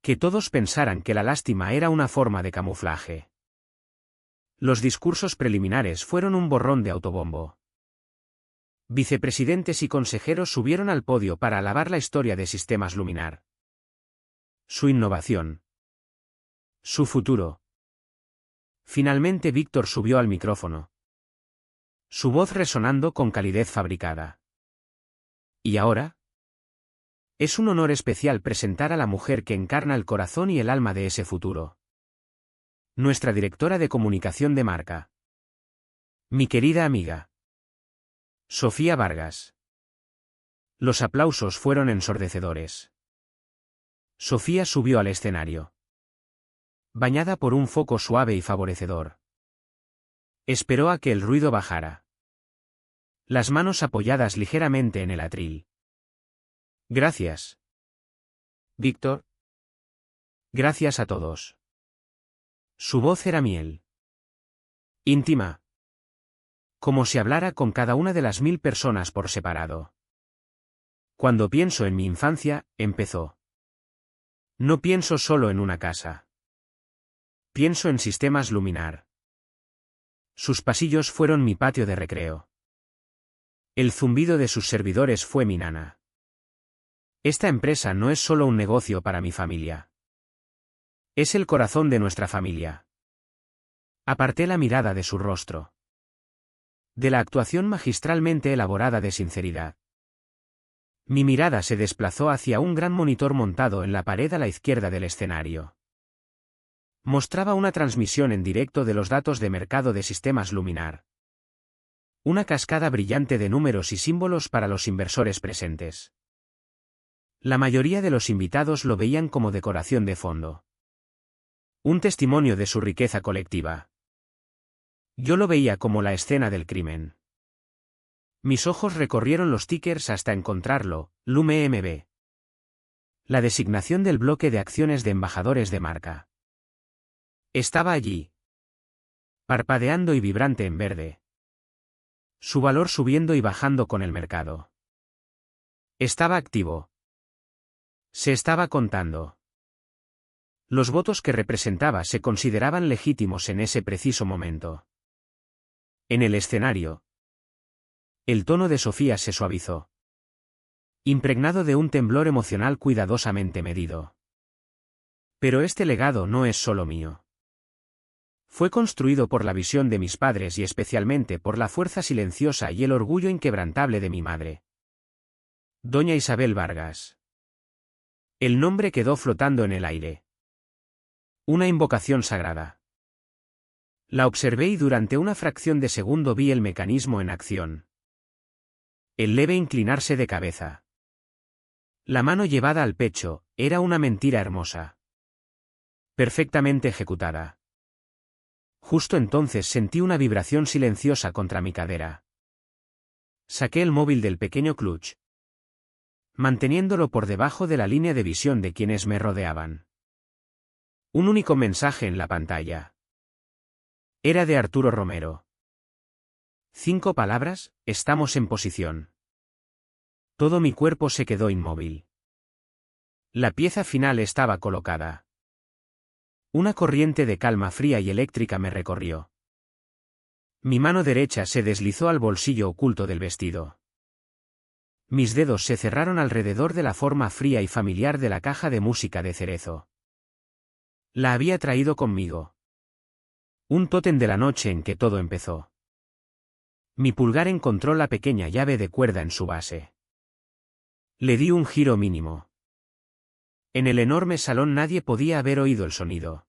Speaker 1: Que todos pensaran que la lástima era una forma de camuflaje. Los discursos preliminares fueron un borrón de autobombo. Vicepresidentes y consejeros subieron al podio para alabar la historia de Sistemas Luminar. Su innovación. Su futuro. Finalmente Víctor subió al micrófono. Su voz resonando con calidez fabricada. ¿Y ahora? Es un honor especial presentar a la mujer que encarna el corazón y el alma de ese futuro. Nuestra directora de comunicación de marca. Mi querida amiga. Sofía Vargas. Los aplausos fueron ensordecedores. Sofía subió al escenario. Bañada por un foco suave y favorecedor. Esperó a que el ruido bajara. Las manos apoyadas ligeramente en el atril. Gracias. Víctor. Gracias a todos. Su voz era miel. Íntima. Como si hablara con cada una de las 1000 personas por separado. Cuando pienso en mi infancia, empezó. No pienso solo en una casa. Pienso en Sistemas Luminar. Sus pasillos fueron mi patio de recreo. El zumbido de sus servidores fue mi nana. Esta empresa no es solo un negocio para mi familia. Es el corazón de nuestra familia. Aparté la mirada de su rostro. De la actuación magistralmente elaborada de sinceridad. Mi mirada se desplazó hacia un gran monitor montado en la pared a la izquierda del escenario. Mostraba una transmisión en directo de los datos de mercado de Sistemas Luminar. Una cascada brillante de números y símbolos para los inversores presentes. La mayoría de los invitados lo veían como decoración de fondo. Un testimonio de su riqueza colectiva. Yo lo veía como la escena del crimen. Mis ojos recorrieron los tickers hasta encontrarlo, Lume MB. La designación del bloque de acciones de embajadores de marca. Estaba allí. Parpadeando y vibrante en verde. Su valor subiendo y bajando con el mercado. Estaba activo. Se estaba contando. Los votos que representaba se consideraban legítimos en ese preciso momento. En el escenario. El tono de Sofía se suavizó. Impregnado de un temblor emocional cuidadosamente medido. Pero este legado no es solo mío. Fue construido por la visión de mis padres y especialmente por la fuerza silenciosa y el orgullo inquebrantable de mi madre. Doña Isabel Vargas. El nombre quedó flotando en el aire. Una invocación sagrada. La observé y durante una fracción de segundo vi el mecanismo en acción. El leve inclinarse de cabeza. La mano llevada al pecho, era una mentira hermosa. Perfectamente ejecutada. Justo entonces sentí una vibración silenciosa contra mi cadera. Saqué el móvil del pequeño clutch, manteniéndolo por debajo de la línea de visión de quienes me rodeaban. Un único mensaje en la pantalla. Era de Arturo Romero. 5 palabras, estamos en posición. Todo mi cuerpo se quedó inmóvil. La pieza final estaba colocada. Una corriente de calma fría y eléctrica me recorrió. Mi mano derecha se deslizó al bolsillo oculto del vestido. Mis dedos se cerraron alrededor de la forma fría y familiar de la caja de música de cerezo. La había traído conmigo. Un tótem de la noche en que todo empezó. Mi pulgar encontró la pequeña llave de cuerda en su base. Le di un giro mínimo. En el enorme salón nadie podía haber oído el sonido.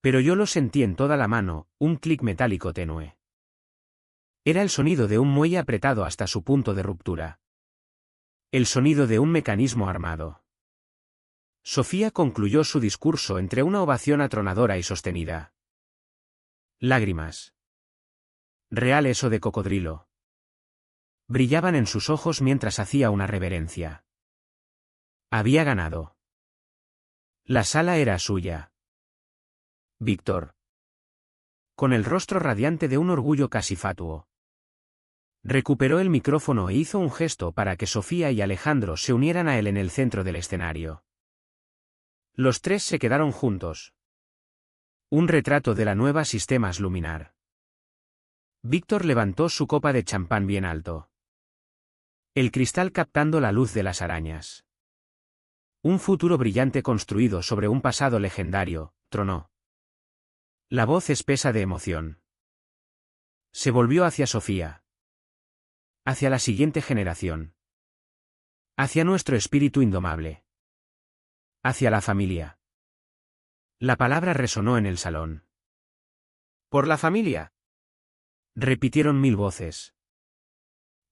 Speaker 1: Pero yo lo sentí en toda la mano, un clic metálico tenue. Era el sonido de un muelle apretado hasta su punto de ruptura. El sonido de un mecanismo armado. Sofía concluyó su discurso entre una ovación atronadora y sostenida. Lágrimas. Reales o de cocodrilo. Brillaban en sus ojos mientras hacía una reverencia. Había ganado. La sala era suya. Víctor. Con el rostro radiante de un orgullo casi fatuo. Recuperó el micrófono e hizo un gesto para que Sofía y Alejandro se unieran a él en el centro del escenario. Los tres se quedaron juntos. Un retrato de la nueva Sistemas Luminar. Víctor levantó su copa de champán bien alto. El cristal captando la luz de las arañas. Un futuro brillante construido sobre un pasado legendario, tronó. La voz espesa de emoción. Se volvió hacia Sofía. Hacia la siguiente generación. Hacia nuestro espíritu indomable. Hacia la familia. La palabra resonó en el salón. «¡Por la familia!», repitieron 1000 voces.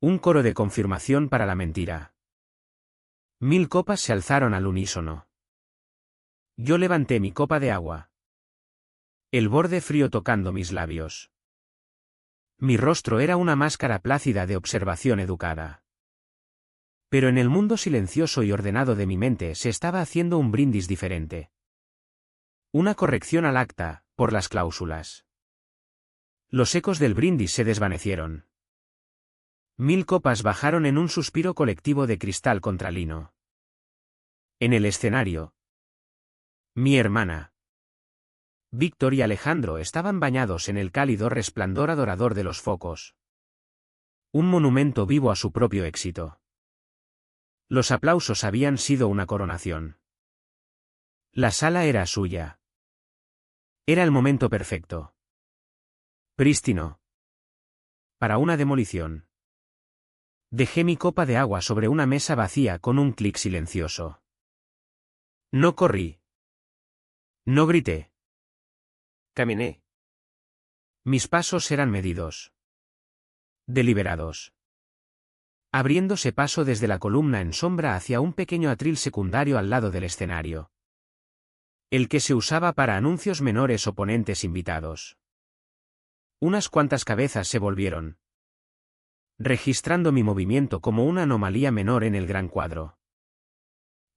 Speaker 1: Un coro de confirmación para la mentira. 1000 copas se alzaron al unísono. Yo levanté mi copa de agua. El borde frío tocando mis labios. Mi rostro era una máscara plácida de observación educada. Pero en el mundo silencioso y ordenado de mi mente se estaba haciendo un brindis diferente. Una corrección al acta, por las cláusulas. Los ecos del brindis se desvanecieron. 1000 copas bajaron en un suspiro colectivo de cristal contra lino. En el escenario. Mi hermana. Víctor y Alejandro estaban bañados en el cálido resplandor adorador de los focos. Un monumento vivo a su propio éxito. Los aplausos habían sido una coronación. La sala era suya. Era el momento perfecto. Prístino. Para una demolición. Dejé mi copa de agua sobre una mesa vacía con un clic silencioso. No corrí. No grité. Caminé. Mis pasos eran medidos. Deliberados. Abriéndose paso desde la columna en sombra hacia un pequeño atril secundario al lado del escenario. El que se usaba para anuncios menores o ponentes invitados. Unas cuantas cabezas se volvieron, registrando mi movimiento como una anomalía menor en el gran cuadro.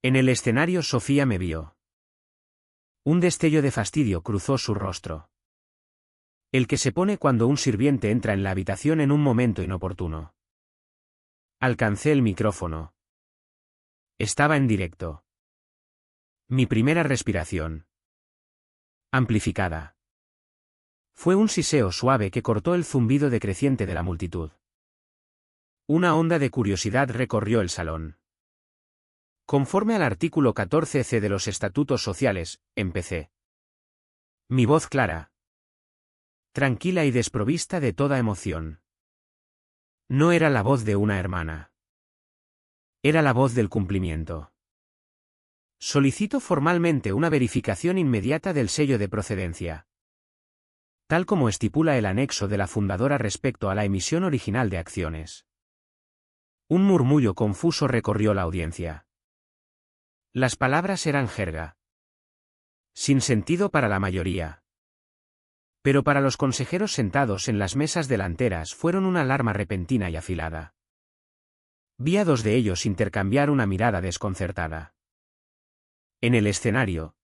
Speaker 1: En el escenario Sofía me vio. Un destello de fastidio cruzó su rostro. El que se pone cuando un sirviente entra en la habitación en un momento inoportuno. Alcancé el micrófono. Estaba en directo. Mi primera respiración. Amplificada. Fue un siseo suave que cortó el zumbido decreciente de la multitud. Una onda de curiosidad recorrió el salón. Conforme al artículo 14C de los Estatutos Sociales, empecé. Mi voz clara. Tranquila y desprovista de toda emoción. No era la voz de una hermana. Era la voz del cumplimiento. Solicito formalmente una verificación inmediata del sello de procedencia. Tal como estipula el anexo de la fundadora respecto a la emisión original de acciones. Un murmullo confuso recorrió la audiencia. Las palabras eran jerga. Sin sentido para la mayoría. Pero para los consejeros sentados en las mesas delanteras fueron una alarma repentina y afilada. Vi a 2 de ellos intercambiar una mirada desconcertada. En el escenario.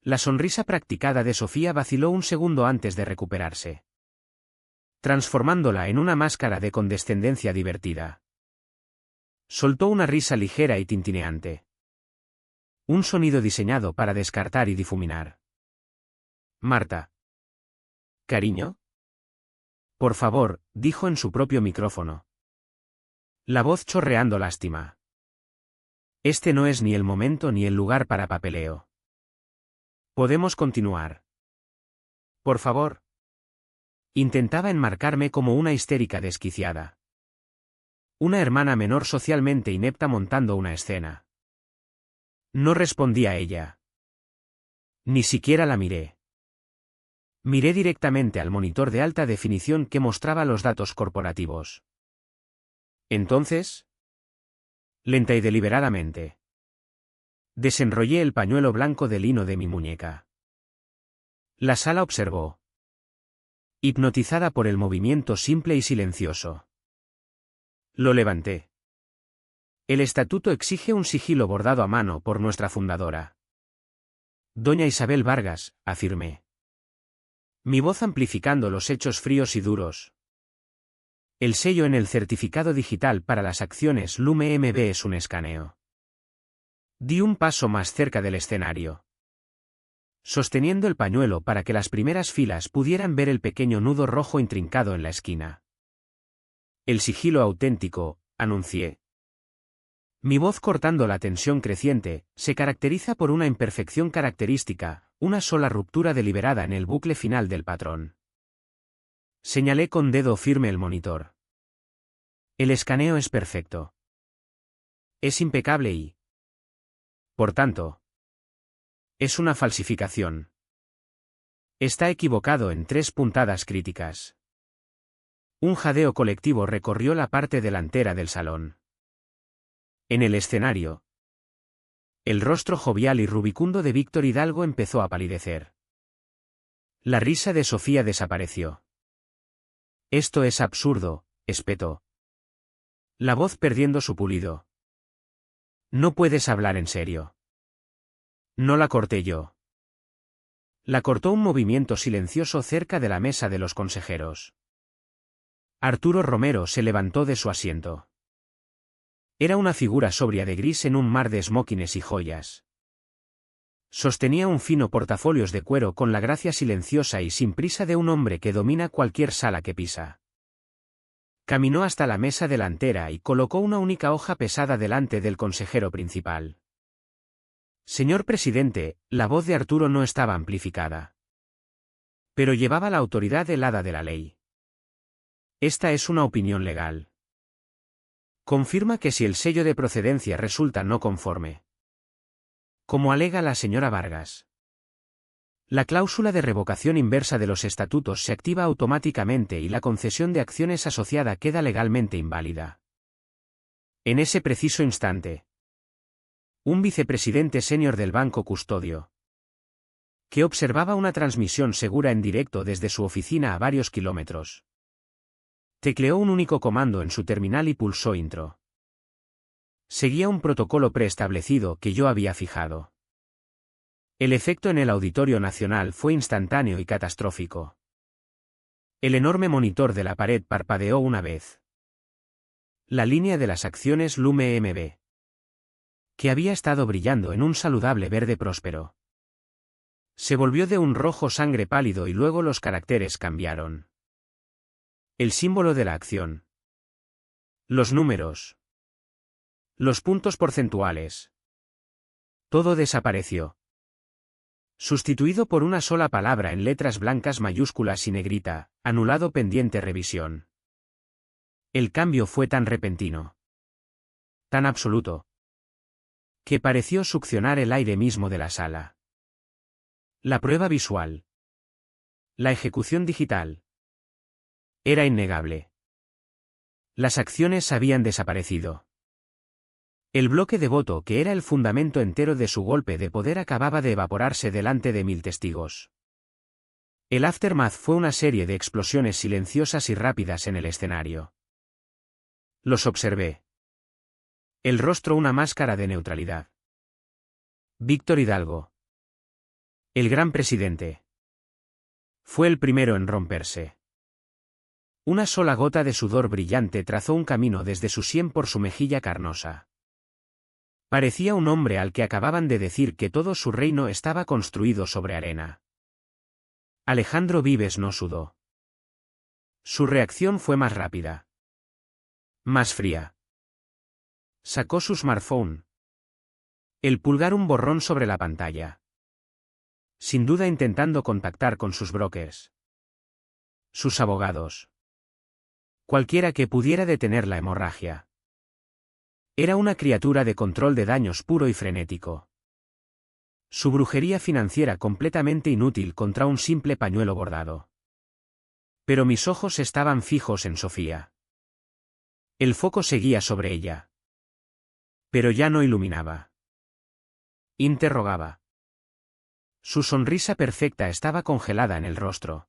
Speaker 1: La sonrisa practicada de Sofía vaciló un segundo antes de recuperarse, transformándola en una máscara de condescendencia divertida. Soltó una risa ligera y tintineante. Un sonido diseñado para descartar y difuminar. Marta. ¿Cariño? Por favor, dijo en su propio micrófono. La voz chorreando lástima. Este no es ni el momento ni el lugar para papeleo. Podemos continuar. Por favor. Intentaba enmarcarme como una histérica desquiciada. Una hermana menor socialmente inepta montando una escena. No respondí a ella. Ni siquiera la miré. Miré directamente al monitor de alta definición que mostraba los datos corporativos. Entonces, lenta y deliberadamente, desenrollé el pañuelo blanco de lino de mi muñeca. La sala observó, hipnotizada por el movimiento simple y silencioso. Lo levanté. El estatuto exige un sigilo bordado a mano por nuestra fundadora. Doña Isabel Vargas, afirmé. Mi voz amplificando los hechos fríos y duros. El sello en el certificado digital para las acciones Lume MB es un escaneo. Di un paso más cerca del escenario, sosteniendo el pañuelo para que las primeras filas pudieran ver el pequeño nudo rojo intrincado en la esquina. El sigilo auténtico, anuncié. Mi voz, cortando la tensión creciente, se caracteriza por una imperfección característica, una sola ruptura deliberada en el bucle final del patrón. Señalé con dedo firme el monitor. El escaneo es perfecto. Es impecable y, por tanto, es una falsificación. Está equivocado en 3 puntadas críticas. Un jadeo colectivo recorrió la parte delantera del salón. En el escenario, el rostro jovial y rubicundo de Víctor Hidalgo empezó a palidecer. La risa de Sofía desapareció. Esto es absurdo, espetó. La voz perdiendo su pulido. No puedes hablar en serio. No la corté yo. La cortó un movimiento silencioso cerca de la mesa de los consejeros. Arturo Romero se levantó de su asiento. Era una figura sobria de gris en un mar de smokines y joyas. Sostenía un fino portafolios de cuero con la gracia silenciosa y sin prisa de un hombre que domina cualquier sala que pisa. Caminó hasta la mesa delantera y colocó una única hoja pesada delante del consejero principal. Señor presidente, la voz de Arturo no estaba amplificada, pero llevaba la autoridad helada de la ley. Esta es una opinión legal. Confirma que si el sello de procedencia resulta no conforme, como alega la señora Vargas, la cláusula de revocación inversa de los estatutos se activa automáticamente y la concesión de acciones asociada queda legalmente inválida. En ese preciso instante, un vicepresidente senior del Banco Custodio, que observaba una transmisión segura en directo desde su oficina a varios kilómetros, tecleó un único comando en su terminal y pulsó intro. Seguía un protocolo preestablecido que yo había fijado. El efecto en el Auditorio Nacional fue instantáneo y catastrófico. El enorme monitor de la pared parpadeó una vez. La línea de las acciones Lume MB, que había estado brillando en un saludable verde próspero, se volvió de un rojo sangre pálido y luego los caracteres cambiaron. El símbolo de la acción. Los números. Los puntos porcentuales. Todo desapareció. Sustituido por una sola palabra en letras blancas mayúsculas y negrita, anulado pendiente revisión. El cambio fue tan repentino, tan absoluto, que pareció succionar el aire mismo de la sala. La prueba visual. La ejecución digital. Era innegable. Las acciones habían desaparecido. El bloque de voto, que era el fundamento entero de su golpe de poder, acababa de evaporarse delante de 1000 testigos. El aftermath fue una serie de explosiones silenciosas y rápidas en el escenario. Los observé. El rostro una máscara de neutralidad. Víctor Hidalgo, el gran presidente, fue el primero en romperse. Una sola gota de sudor brillante trazó un camino desde su sien por su mejilla carnosa. Parecía un hombre al que acababan de decir que todo su reino estaba construido sobre arena. Alejandro Vives no sudó. Su reacción fue más rápida, más fría. Sacó su smartphone. El pulgar un borrón sobre la pantalla. Sin duda intentando contactar con sus brokers, sus abogados, cualquiera que pudiera detener la hemorragia. Era una criatura de control de daños puro y frenético. Su brujería financiera completamente inútil contra un simple pañuelo bordado. Pero mis ojos estaban fijos en Sofía. El foco seguía sobre ella. Pero ya no iluminaba. Interrogaba. Su sonrisa perfecta estaba congelada en el rostro.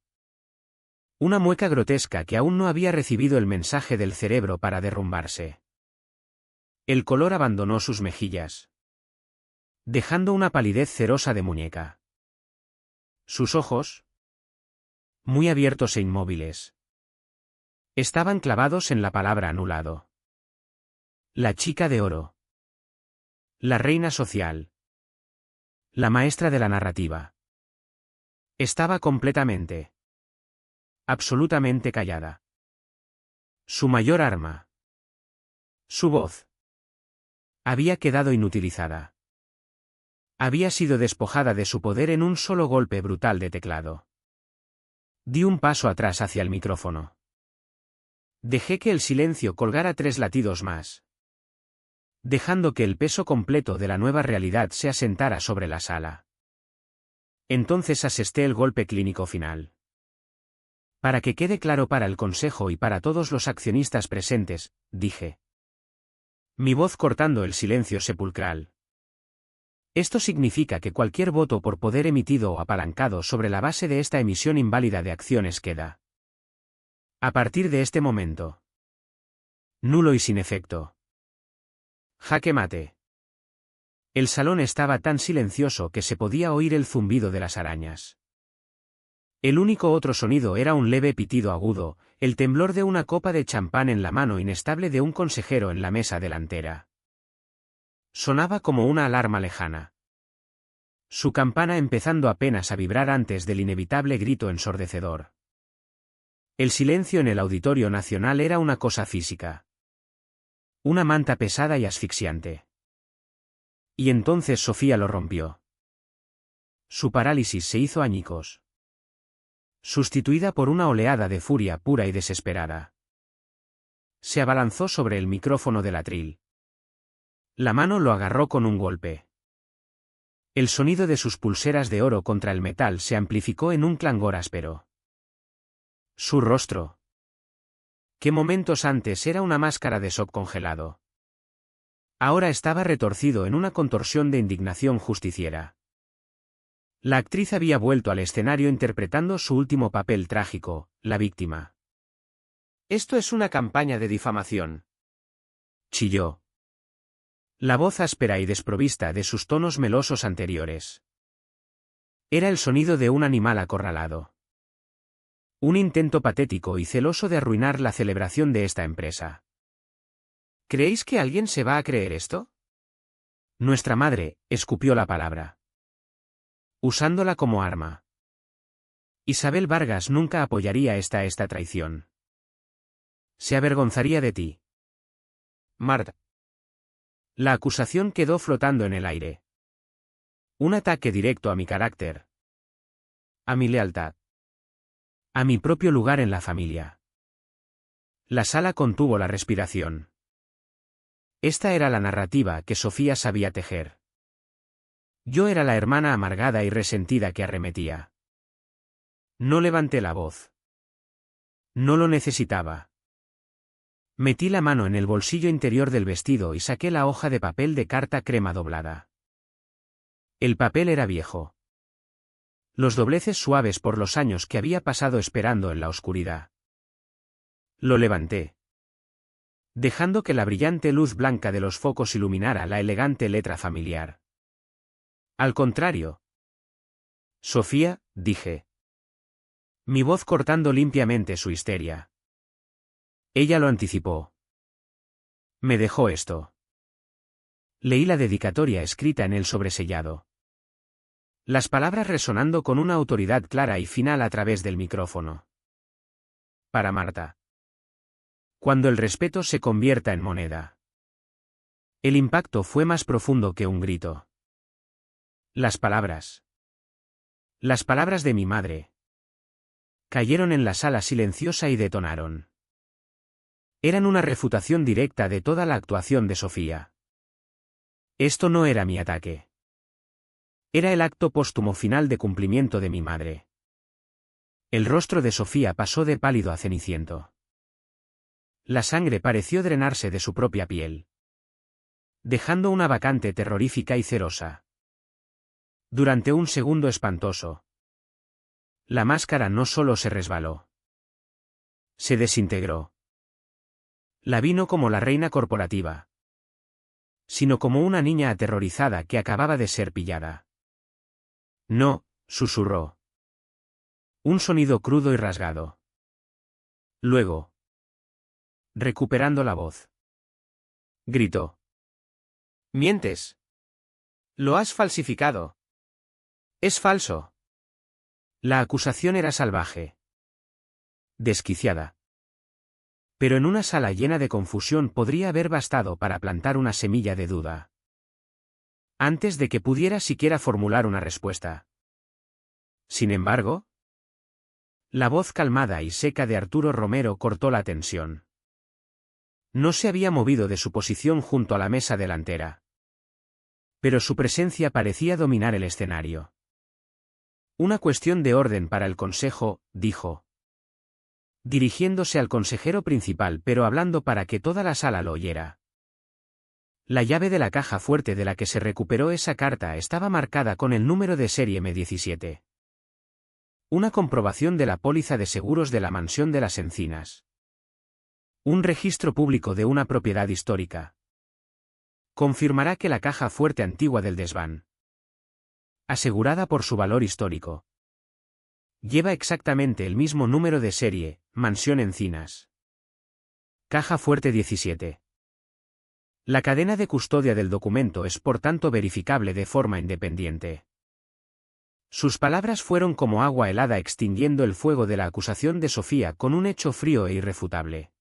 Speaker 1: Una mueca grotesca que aún no había recibido el mensaje del cerebro para derrumbarse. El color abandonó sus mejillas, dejando una palidez cerosa de muñeca. Sus ojos, muy abiertos e inmóviles, Estaban clavados en la palabra anulado. La chica de oro. La reina social. La maestra de la narrativa. Estaba completamente, absolutamente callada. Su mayor arma. Su voz. Había quedado inutilizada. Había sido despojada de su poder en un solo golpe brutal de teclado. Di un paso atrás hacia el micrófono. Dejé que el silencio colgara 3 latidos más, dejando que el peso completo de la nueva realidad se asentara sobre la sala. Entonces asesté el golpe clínico final. Para que quede claro para el consejo y para todos los accionistas presentes, dije. Mi voz cortando el silencio sepulcral. Esto significa que cualquier voto por poder emitido o apalancado sobre la base de esta emisión inválida de acciones queda, a partir de este momento, nulo y sin efecto. Jaque mate. El salón estaba tan silencioso que se podía oír el zumbido de las arañas. El único otro sonido era un leve pitido agudo, el temblor de una copa de champán en la mano inestable de un consejero en la mesa delantera. Sonaba como una alarma lejana. Su campana empezando apenas a vibrar antes del inevitable grito ensordecedor. El silencio en el Auditorio Nacional era una cosa física. Una manta pesada y asfixiante. Y entonces Sofía lo rompió. Su parálisis se hizo añicos, sustituida por una oleada de furia pura y desesperada. Se abalanzó sobre el micrófono del atril. La mano lo agarró con un golpe. El sonido de sus pulseras de oro contra el metal se amplificó en un clangor áspero. Su rostro, que momentos antes era una máscara de shock congelado, ahora estaba retorcido en una contorsión de indignación justiciera. La actriz había vuelto al escenario interpretando su último papel trágico, la víctima. «Esto es una campaña de difamación», chilló. La voz áspera y desprovista de sus tonos melosos anteriores. Era el sonido de un animal acorralado. Un intento patético y celoso de arruinar la celebración de esta empresa. ¿Creéis que alguien se va a creer esto? Nuestra madre escupió la palabra, usándola como arma. Isabel Vargas nunca apoyaría esta traición. Se avergonzaría de ti, Marta. La acusación quedó flotando en el aire. Un ataque directo a mi carácter, a mi lealtad, a mi propio lugar en la familia. La sala contuvo la respiración. Esta era la narrativa que Sofía sabía tejer. Yo era la hermana amargada y resentida que arremetía. No levanté la voz. No lo necesitaba. Metí la mano en el bolsillo interior del vestido y saqué la hoja de papel de carta crema doblada. El papel era viejo. Los dobleces suaves por los años que había pasado esperando en la oscuridad. Lo levanté, dejando que la brillante luz blanca de los focos iluminara la elegante letra familiar. Al contrario. Sofía, dije. Mi voz cortando limpiamente su histeria. Ella lo anticipó. Me dejó esto. Leí la dedicatoria escrita en el sobresellado. Las palabras resonando con una autoridad clara y final a través del micrófono. Para Marta. Cuando el respeto se convierta en moneda. El impacto fue más profundo que un grito. Las palabras. Las palabras de mi madre. Cayeron en la sala silenciosa y detonaron. Eran una refutación directa de toda la actuación de Sofía. Esto no era mi ataque. Era el acto póstumo final de cumplimiento de mi madre. El rostro de Sofía pasó de pálido a ceniciento. La sangre pareció drenarse de su propia piel, dejando una vacante terrorífica y cerosa. Durante un segundo espantoso, la máscara no solo se resbaló, se desintegró. La vino como la reina corporativa, sino como una niña aterrorizada que acababa de ser pillada. No, susurró. Un sonido crudo y rasgado. Luego, recuperando la voz. Gritó. Mientes. Lo has falsificado. Es falso. La acusación era salvaje. Desquiciada. Pero en una sala llena de confusión podría haber bastado para plantar una semilla de duda. Antes de que pudiera siquiera formular una respuesta. Sin embargo, la voz calmada y seca de Arturo Romero cortó la tensión. No se había movido de su posición junto a la mesa delantera. Pero su presencia parecía dominar el escenario. Una cuestión de orden para el consejo, dijo. Dirigiéndose al consejero principal pero hablando para que toda la sala lo oyera. La llave de la caja fuerte de la que se recuperó esa carta estaba marcada con el número de serie M17. Una comprobación de la póliza de seguros de la mansión de las Encinas. Un registro público de una propiedad histórica. Confirmará que la caja fuerte antigua del desván, asegurada por su valor histórico, lleva exactamente el mismo número de serie, Mansión Encinas. Caja fuerte 17. La cadena de custodia del documento es por tanto verificable de forma independiente. Sus palabras fueron como agua helada extinguiendo el fuego de la acusación de Sofía con un hecho frío e irrefutable.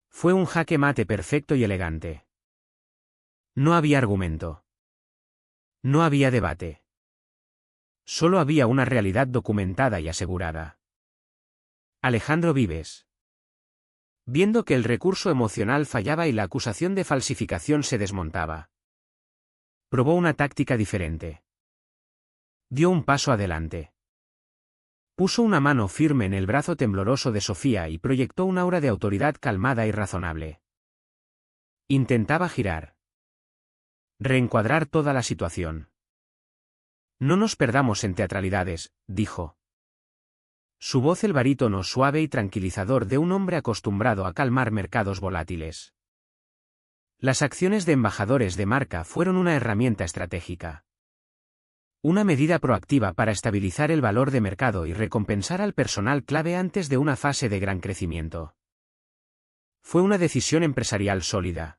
Speaker 1: Fue un jaque mate perfecto y elegante. No había argumento. No había debate. Solo había una realidad documentada y asegurada. Alejandro Vives. Viendo que el recurso emocional fallaba y la acusación de falsificación se desmontaba, probó una táctica diferente. Dio un paso adelante. Puso una mano firme en el brazo tembloroso de Sofía y proyectó un aura de autoridad calmada y razonable. Intentaba girar. Reencuadrar toda la situación. No nos perdamos en teatralidades, dijo. Su voz el barítono suave y tranquilizador de un hombre acostumbrado a calmar mercados volátiles. Las acciones de embajadores de marca fueron una herramienta estratégica. Una medida proactiva para estabilizar el valor de mercado y recompensar al personal clave antes de una fase de gran crecimiento. Fue una decisión empresarial sólida.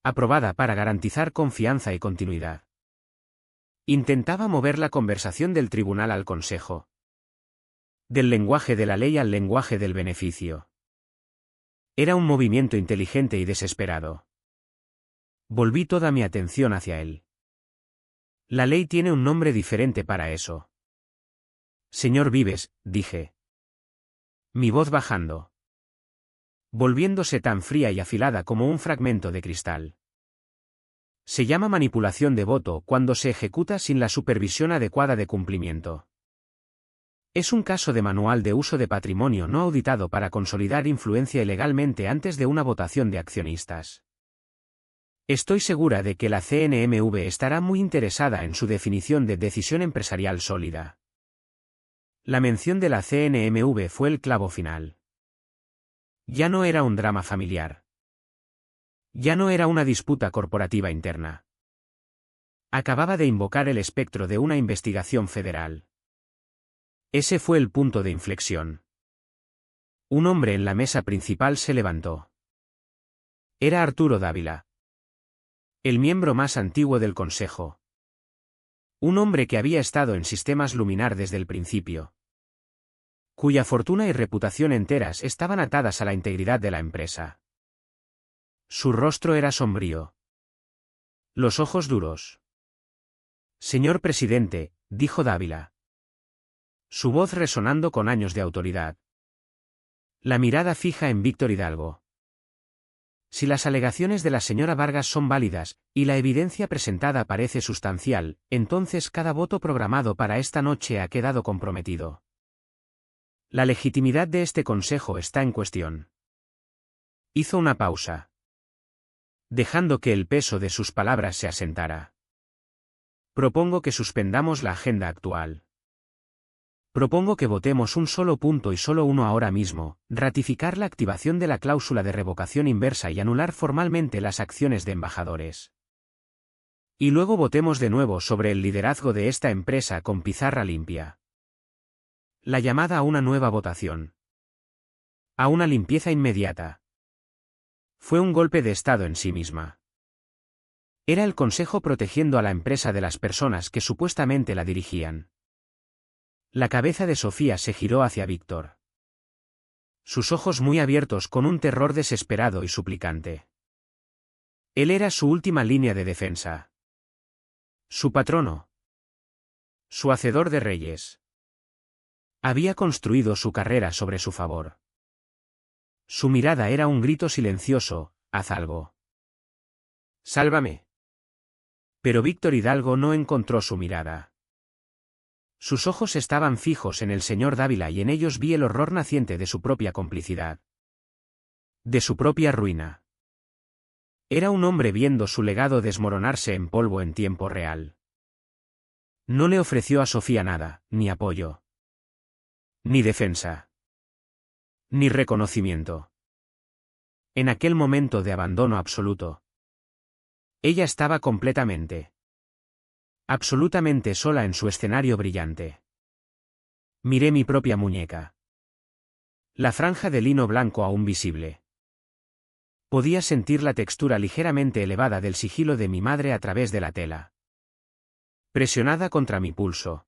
Speaker 1: Aprobada para garantizar confianza y continuidad. Intentaba mover la conversación del tribunal al consejo. Del lenguaje de la ley al lenguaje del beneficio. Era un movimiento inteligente y desesperado. Volví toda mi atención hacia él. La ley tiene un nombre diferente para eso. Señor Vives, dije. Mi voz bajando. Volviéndose tan fría y afilada como un fragmento de cristal. Se llama manipulación de voto cuando se ejecuta sin la supervisión adecuada de cumplimiento. Es un caso de manual de uso de patrimonio no auditado para consolidar influencia ilegalmente antes de una votación de accionistas. Estoy segura de que la CNMV estará muy interesada en su definición de decisión empresarial sólida. La mención de la CNMV fue el clavo final. Ya no era un drama familiar. Ya no era una disputa corporativa interna. Acababa de invocar el espectro de una investigación federal. Ese fue el punto de inflexión. Un hombre en la mesa principal se levantó. Era Arturo Dávila. El miembro más antiguo del Consejo. Un hombre que había estado en Sistemas Luminar desde el principio. Cuya fortuna y reputación enteras estaban atadas a la integridad de la empresa. Su rostro era sombrío. Los ojos duros. Señor presidente, dijo Dávila. Su voz resonando con años de autoridad. La mirada fija en Víctor Hidalgo. Si las alegaciones de la señora Vargas son válidas, y la evidencia presentada parece sustancial, entonces cada voto programado para esta noche ha quedado comprometido. La legitimidad de este consejo está en cuestión. Hizo una pausa. Dejando que el peso de sus palabras se asentara. Propongo que suspendamos la agenda actual. Propongo que votemos un solo punto y solo uno ahora mismo, ratificar la activación de la cláusula de revocación inversa y anular formalmente las acciones de embajadores. Y luego votemos de nuevo sobre el liderazgo de esta empresa con pizarra limpia. La llamada a una nueva votación. A una limpieza inmediata. Fue un golpe de estado en sí misma. Era el consejo protegiendo a la empresa de las personas que supuestamente la dirigían. La cabeza de Sofía se giró hacia Víctor. Sus ojos muy abiertos con un terror desesperado y suplicante. Él era su última línea de defensa. Su patrono. Su hacedor de reyes. Había construido su carrera sobre su favor. Su mirada era un grito silencioso: haz algo. Sálvame. Pero Víctor Hidalgo no encontró su mirada. Sus ojos estaban fijos en el señor Dávila y en ellos vi el horror naciente de su propia complicidad. De su propia ruina. Era un hombre viendo su legado desmoronarse en polvo en tiempo real. No le ofreció a Sofía nada, ni apoyo. Ni defensa. Ni reconocimiento. En aquel momento de abandono absoluto. Ella estaba completamente. Absolutamente sola en su escenario brillante. Miré mi propia muñeca. La franja de lino blanco aún visible. Podía sentir la textura ligeramente elevada del sigilo de mi madre a través de la tela. Presionada contra mi pulso.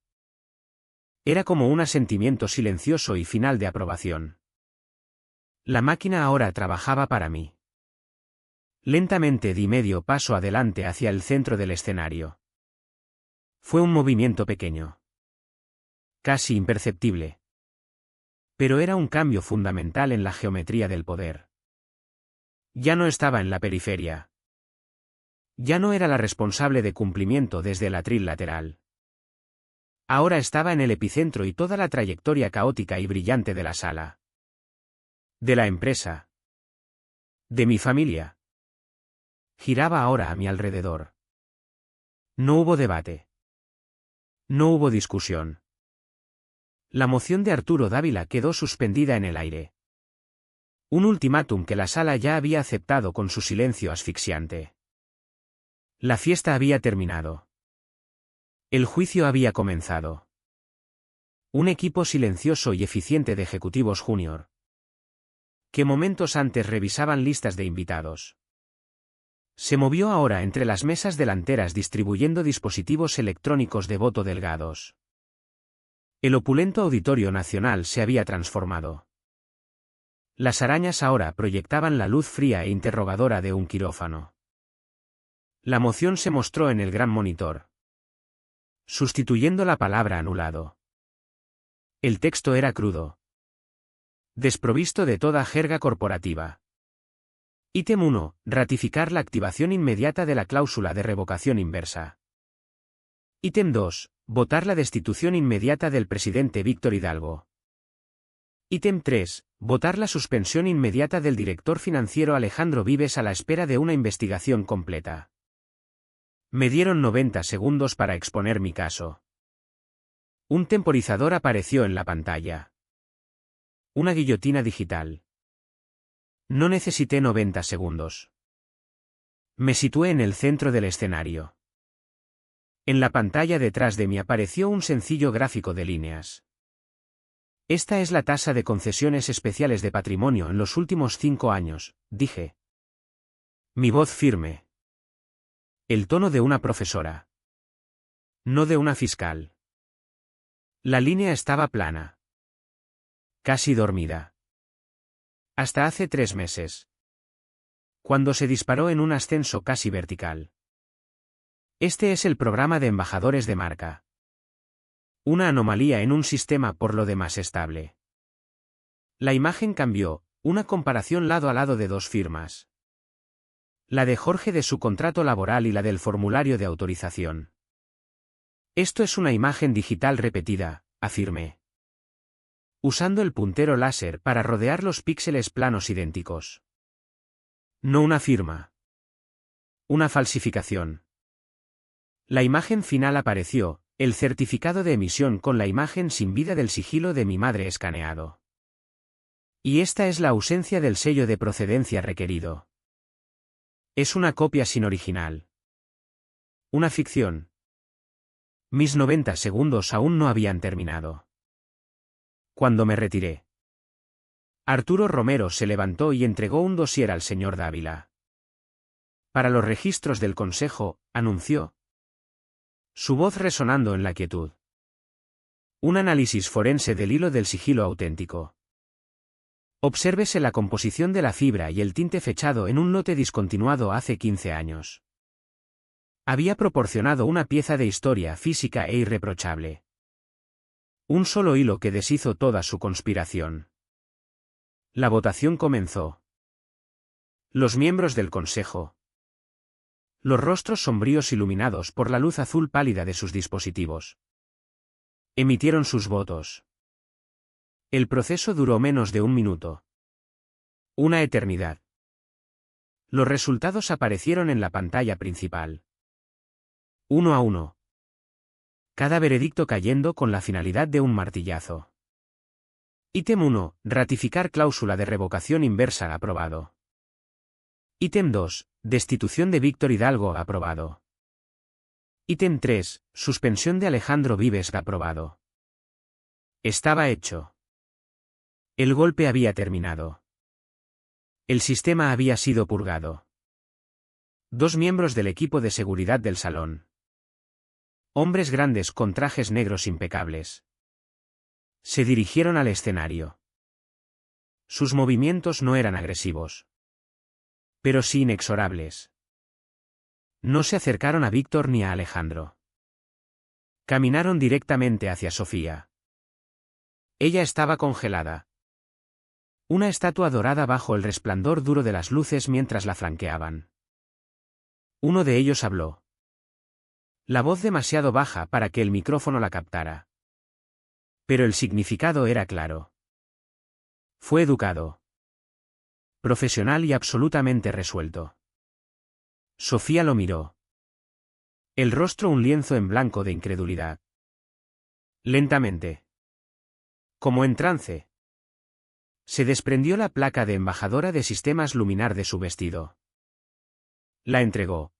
Speaker 1: Era como un asentimiento silencioso y final de aprobación. La máquina ahora trabajaba para mí. Lentamente di medio paso adelante hacia el centro del escenario. Fue un movimiento pequeño. Casi imperceptible. Pero era un cambio fundamental en la geometría del poder. Ya no estaba en la periferia. Ya no era la responsable de cumplimiento desde el atril lateral. Ahora estaba en el epicentro y toda la trayectoria caótica y brillante de la sala. De la empresa. De mi familia. Giraba ahora a mi alrededor. No hubo debate. No hubo discusión. La moción de Arturo Dávila quedó suspendida en el aire. Un ultimátum que la sala ya había aceptado con su silencio asfixiante. La fiesta había terminado. El juicio había comenzado. Un equipo silencioso y eficiente de ejecutivos junior. Que momentos antes revisaban listas de invitados. Se movió ahora entre las mesas delanteras distribuyendo dispositivos electrónicos de voto delgados. El opulento Auditorio Nacional se había transformado. Las arañas ahora proyectaban la luz fría e interrogadora de un quirófano. La moción se mostró en el gran monitor. Sustituyendo la palabra anulado. El texto era crudo. Desprovisto de toda jerga corporativa. Ítem 1. Ratificar la activación inmediata de la cláusula de revocación inversa. Ítem 2. Votar la destitución inmediata del presidente Víctor Hidalgo. Ítem 3. Votar la suspensión inmediata del director financiero Alejandro Vives a la espera de una investigación completa. Me dieron 90 segundos para exponer mi caso. Un temporizador apareció en la pantalla. Una guillotina digital. No necesité 90 segundos. Me situé en el centro del escenario. En la pantalla detrás de mí apareció un sencillo gráfico de líneas. Esta es la tasa de concesiones especiales de patrimonio en los últimos 5 años, dije. Mi voz firme. El tono de una profesora. No de una fiscal. La línea estaba plana. Casi dormida. Hasta hace 3 meses. Cuando se disparó en un ascenso casi vertical. Este es el programa de embajadores de marca. Una anomalía en un sistema por lo demás estable. La imagen cambió, una comparación lado a lado de 2 firmas. La de Jorge de su contrato laboral y la del formulario de autorización. Esto es una imagen digital repetida, afirmé. Usando el puntero láser para rodear los píxeles planos idénticos. No una firma. Una falsificación. La imagen final apareció, el certificado de emisión con la imagen sin vida del sigilo de mi madre escaneado. Y esta es la ausencia del sello de procedencia requerido. Es una copia sin original. Una ficción. Mis 90 segundos aún no habían terminado. Cuando me retiré. Arturo Romero se levantó y entregó un dossier al señor Dávila. Para los registros del Consejo, anunció. Su voz resonando en la quietud. Un análisis forense del hilo del sigilo auténtico. Obsérvese la composición de la fibra y el tinte fechado en un lote discontinuado hace 15 años. Había proporcionado una pieza de historia física e irreprochable. Un solo hilo que deshizo toda su conspiración. La votación comenzó. Los miembros del Consejo. Los rostros sombríos iluminados por la luz azul pálida de sus dispositivos. Emitieron sus votos. El proceso duró menos de un minuto. Una eternidad. Los resultados aparecieron en la pantalla principal. 1 a 1. Cada veredicto cayendo con la finalidad de un martillazo. Ítem 1. Ratificar cláusula de revocación inversa aprobado. Ítem 2. Destitución de Víctor Hidalgo aprobado. Ítem 3. Suspensión de Alejandro Vives aprobado. Estaba hecho. El golpe había terminado. El sistema había sido purgado. 2 miembros del equipo de seguridad del salón. Hombres grandes con trajes negros impecables. Se dirigieron al escenario. Sus movimientos no eran agresivos. Pero sí inexorables. No se acercaron a Víctor ni a Alejandro. Caminaron directamente hacia Sofía. Ella estaba congelada. Una estatua dorada bajo el resplandor duro de las luces mientras la flanqueaban. Uno de ellos habló. La voz demasiado baja para que el micrófono la captara. Pero el significado era claro. Fue educado. Profesional y absolutamente resuelto. Sofía lo miró. El rostro un lienzo en blanco de incredulidad. Lentamente. Como en trance. Se desprendió la placa de embajadora de sistemas luminar de su vestido. La entregó.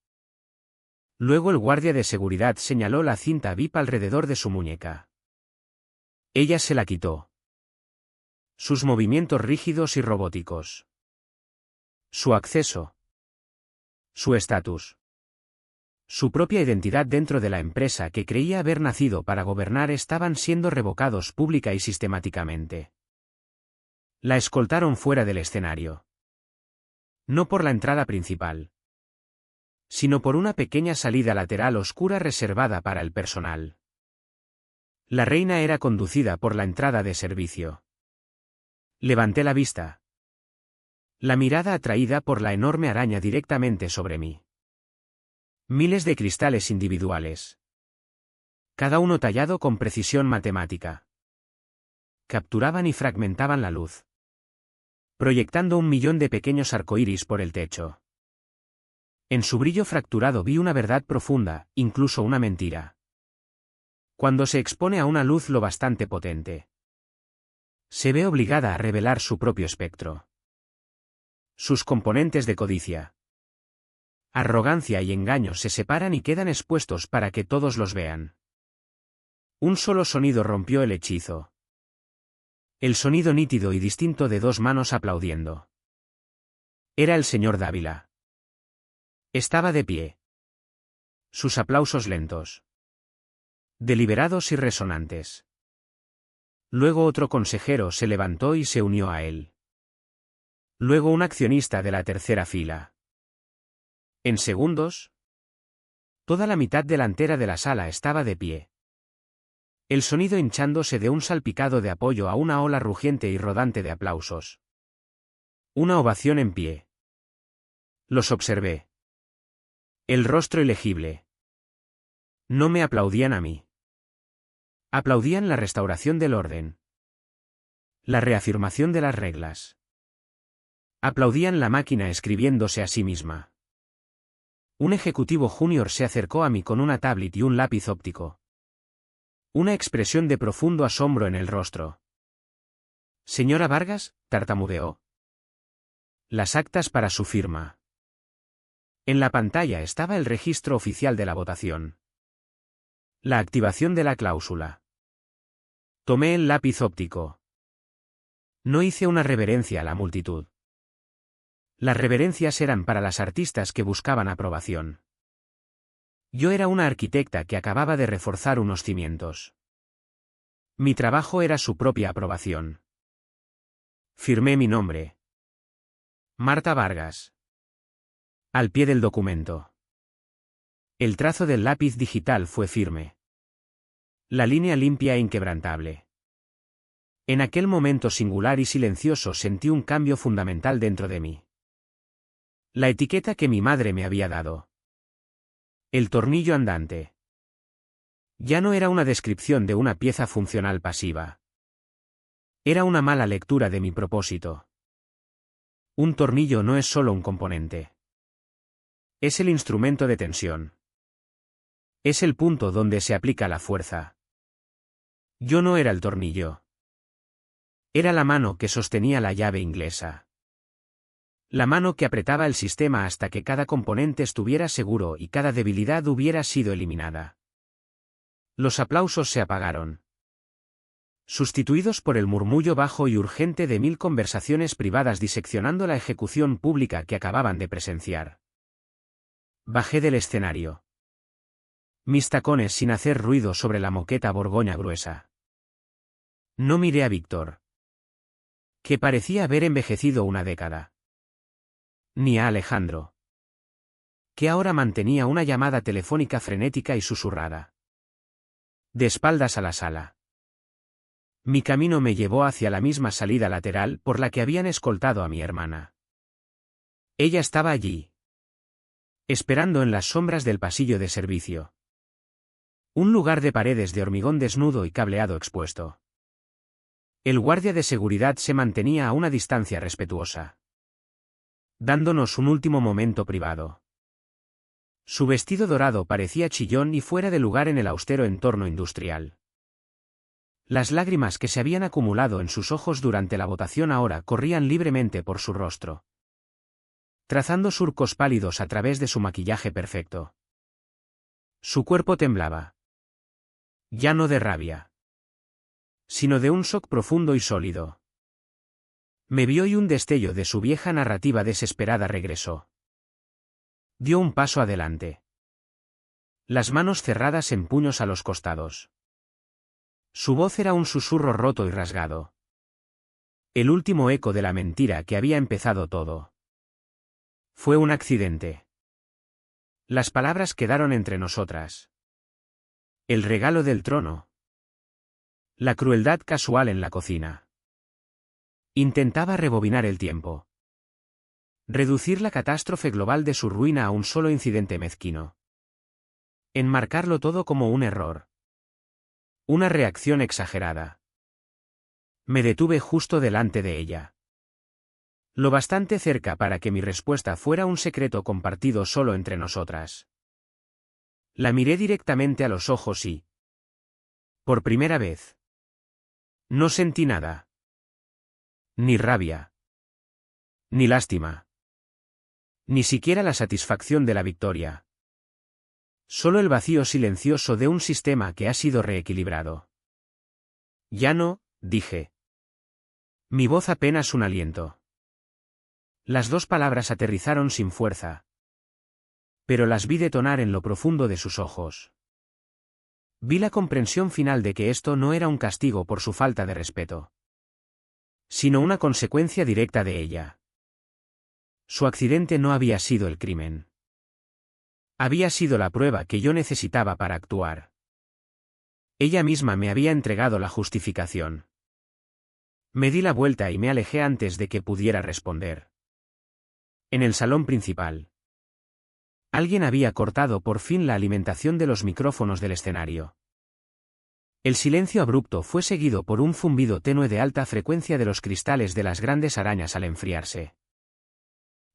Speaker 1: Luego el guardia de seguridad señaló la cinta VIP alrededor de su muñeca. Ella se la quitó. Sus movimientos rígidos y robóticos. Su acceso. Su estatus. Su propia identidad dentro de la empresa que creía haber nacido para gobernar estaban siendo revocados pública y sistemáticamente. La escoltaron fuera del escenario. No por la entrada principal, sino por una pequeña salida lateral oscura reservada para el personal. La reina era conducida por la entrada de servicio. Levanté la vista. La mirada atraída por la enorme araña directamente sobre mí. Miles de cristales individuales. Cada uno tallado con precisión matemática. Capturaban y fragmentaban la luz, proyectando 1.000.000 de pequeños arcoíris por el techo. En su brillo fracturado vi una verdad profunda, incluso una mentira. Cuando se expone a una luz lo bastante potente, se ve obligada a revelar su propio espectro. Sus componentes de codicia, arrogancia y engaño se separan y quedan expuestos para que todos los vean. Un solo sonido rompió el hechizo. El sonido nítido y distinto de 2 manos aplaudiendo. Era el señor Dávila. Estaba de pie. Sus aplausos lentos, deliberados y resonantes. Luego otro consejero se levantó y se unió a él. Luego un accionista de la tercera fila. En segundos, toda la mitad delantera de la sala estaba de pie. El sonido hinchándose de un salpicado de apoyo a una ola rugiente y rodante de aplausos. Una ovación en pie. Los observé. El rostro ilegible. No me aplaudían a mí. Aplaudían la restauración del orden. La reafirmación de las reglas. Aplaudían la máquina escribiéndose a sí misma. Un ejecutivo junior se acercó a mí con una tablet y un lápiz óptico. Una expresión de profundo asombro en el rostro. Señora Vargas, tartamudeó. Las actas para su firma. En la pantalla estaba el registro oficial de la votación. La activación de la cláusula. Tomé el lápiz óptico. No hice una reverencia a la multitud. Las reverencias eran para las artistas que buscaban aprobación. Yo era una arquitecta que acababa de reforzar unos cimientos. Mi trabajo era su propia aprobación. Firmé mi nombre. Marta Vargas. Al pie del documento. El trazo del lápiz digital fue firme. La línea limpia e inquebrantable. En aquel momento singular y silencioso sentí un cambio fundamental dentro de mí. La etiqueta que mi madre me había dado. El tornillo andante. Ya no era una descripción de una pieza funcional pasiva. Era una mala lectura de mi propósito. Un tornillo no es solo un componente. Es el instrumento de tensión. Es el punto donde se aplica la fuerza. Yo no era el tornillo. Era la mano que sostenía la llave inglesa. La mano que apretaba el sistema hasta que cada componente estuviera seguro y cada debilidad hubiera sido eliminada. Los aplausos se apagaron, sustituidos por el murmullo bajo y urgente de 1000 conversaciones privadas diseccionando la ejecución pública que acababan de presenciar. Bajé del escenario. Mis tacones sin hacer ruido sobre la moqueta borgoña gruesa. No miré a Víctor, que parecía haber envejecido una década. Ni a Alejandro, que ahora mantenía una llamada telefónica frenética y susurrada. De espaldas a la sala. Mi camino me llevó hacia la misma salida lateral por la que habían escoltado a mi hermana. Ella estaba allí, esperando en las sombras del pasillo de servicio. Un lugar de paredes de hormigón desnudo y cableado expuesto. El guardia de seguridad se mantenía a una distancia respetuosa, dándonos un último momento privado. Su vestido dorado parecía chillón y fuera de lugar en el austero entorno industrial. Las lágrimas que se habían acumulado en sus ojos durante la votación ahora corrían libremente por su rostro, trazando surcos pálidos a través de su maquillaje perfecto. Su cuerpo temblaba. Ya no de rabia, sino de un shock profundo y sólido. Me vio y un destello de su vieja narrativa desesperada regresó. Dio un paso adelante. Las manos cerradas en puños a los costados. Su voz era un susurro roto y rasgado. El último eco de la mentira que había empezado todo. Fue un accidente. Las palabras quedaron entre nosotras. El regalo del trono. La crueldad casual en la cocina. Intentaba rebobinar el tiempo. Reducir la catástrofe global de su ruina a un solo incidente mezquino. Enmarcarlo todo como un error. Una reacción exagerada. Me detuve justo delante de ella. Lo bastante cerca para que mi respuesta fuera un secreto compartido solo entre nosotras. La miré directamente a los ojos y, por primera vez, no sentí nada. Ni rabia. Ni lástima. Ni siquiera la satisfacción de la victoria. Solo el vacío silencioso de un sistema que ha sido reequilibrado. Ya no, dije. Mi voz apenas un aliento. Las dos palabras aterrizaron sin fuerza. Pero las vi detonar en lo profundo de sus ojos. Vi la comprensión final de que esto no era un castigo por su falta de respeto, sino una consecuencia directa de ella. Su accidente no había sido el crimen. Había sido la prueba que yo necesitaba para actuar. Ella misma me había entregado la justificación. Me di la vuelta y me alejé antes de que pudiera responder. En el salón principal. Alguien había cortado por fin la alimentación de los micrófonos del escenario. El silencio abrupto fue seguido por un zumbido tenue de alta frecuencia de los cristales de las grandes arañas al enfriarse.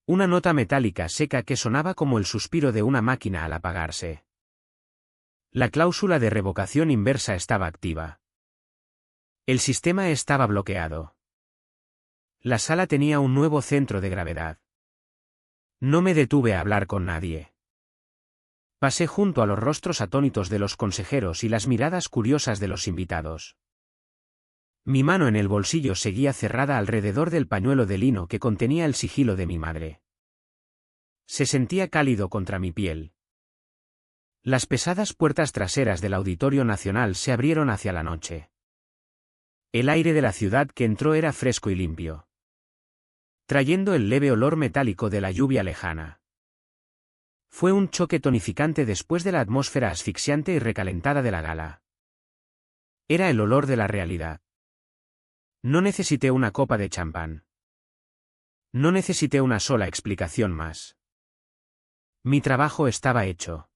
Speaker 1: Una nota metálica seca que sonaba como el suspiro de una máquina al apagarse. La cláusula de revocación inversa estaba activa. El sistema estaba bloqueado. La sala tenía un nuevo centro de gravedad. No me detuve a hablar con nadie. Pasé junto a los rostros atónitos de los consejeros y las miradas curiosas de los invitados. Mi mano en el bolsillo seguía cerrada alrededor del pañuelo de lino que contenía el sigilo de mi madre. Se sentía cálido contra mi piel. Las pesadas puertas traseras del Auditorio Nacional se abrieron hacia la noche. El aire de la ciudad que entró era fresco y limpio, trayendo el leve olor metálico de la lluvia lejana. Fue un choque tonificante después de la atmósfera asfixiante y recalentada de la gala. Era el olor de la realidad. No necesité una copa de champán. No necesité una sola explicación más. Mi trabajo estaba hecho.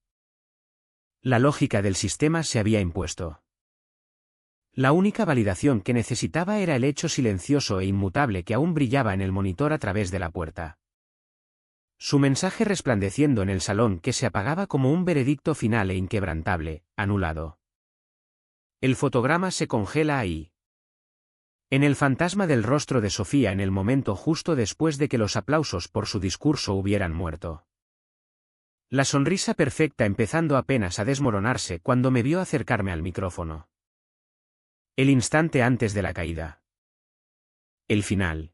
Speaker 1: La lógica del sistema se había impuesto. La única validación que necesitaba era el hecho silencioso e inmutable que aún brillaba en el monitor a través de la puerta. Su mensaje resplandeciendo en el salón que se apagaba como un veredicto final e inquebrantable, anulado. El fotograma se congela ahí. En el fantasma del rostro de Sofía en el momento justo después de que los aplausos por su discurso hubieran muerto. La sonrisa perfecta empezando apenas a desmoronarse cuando me vio acercarme al micrófono. El instante antes de la caída. El final.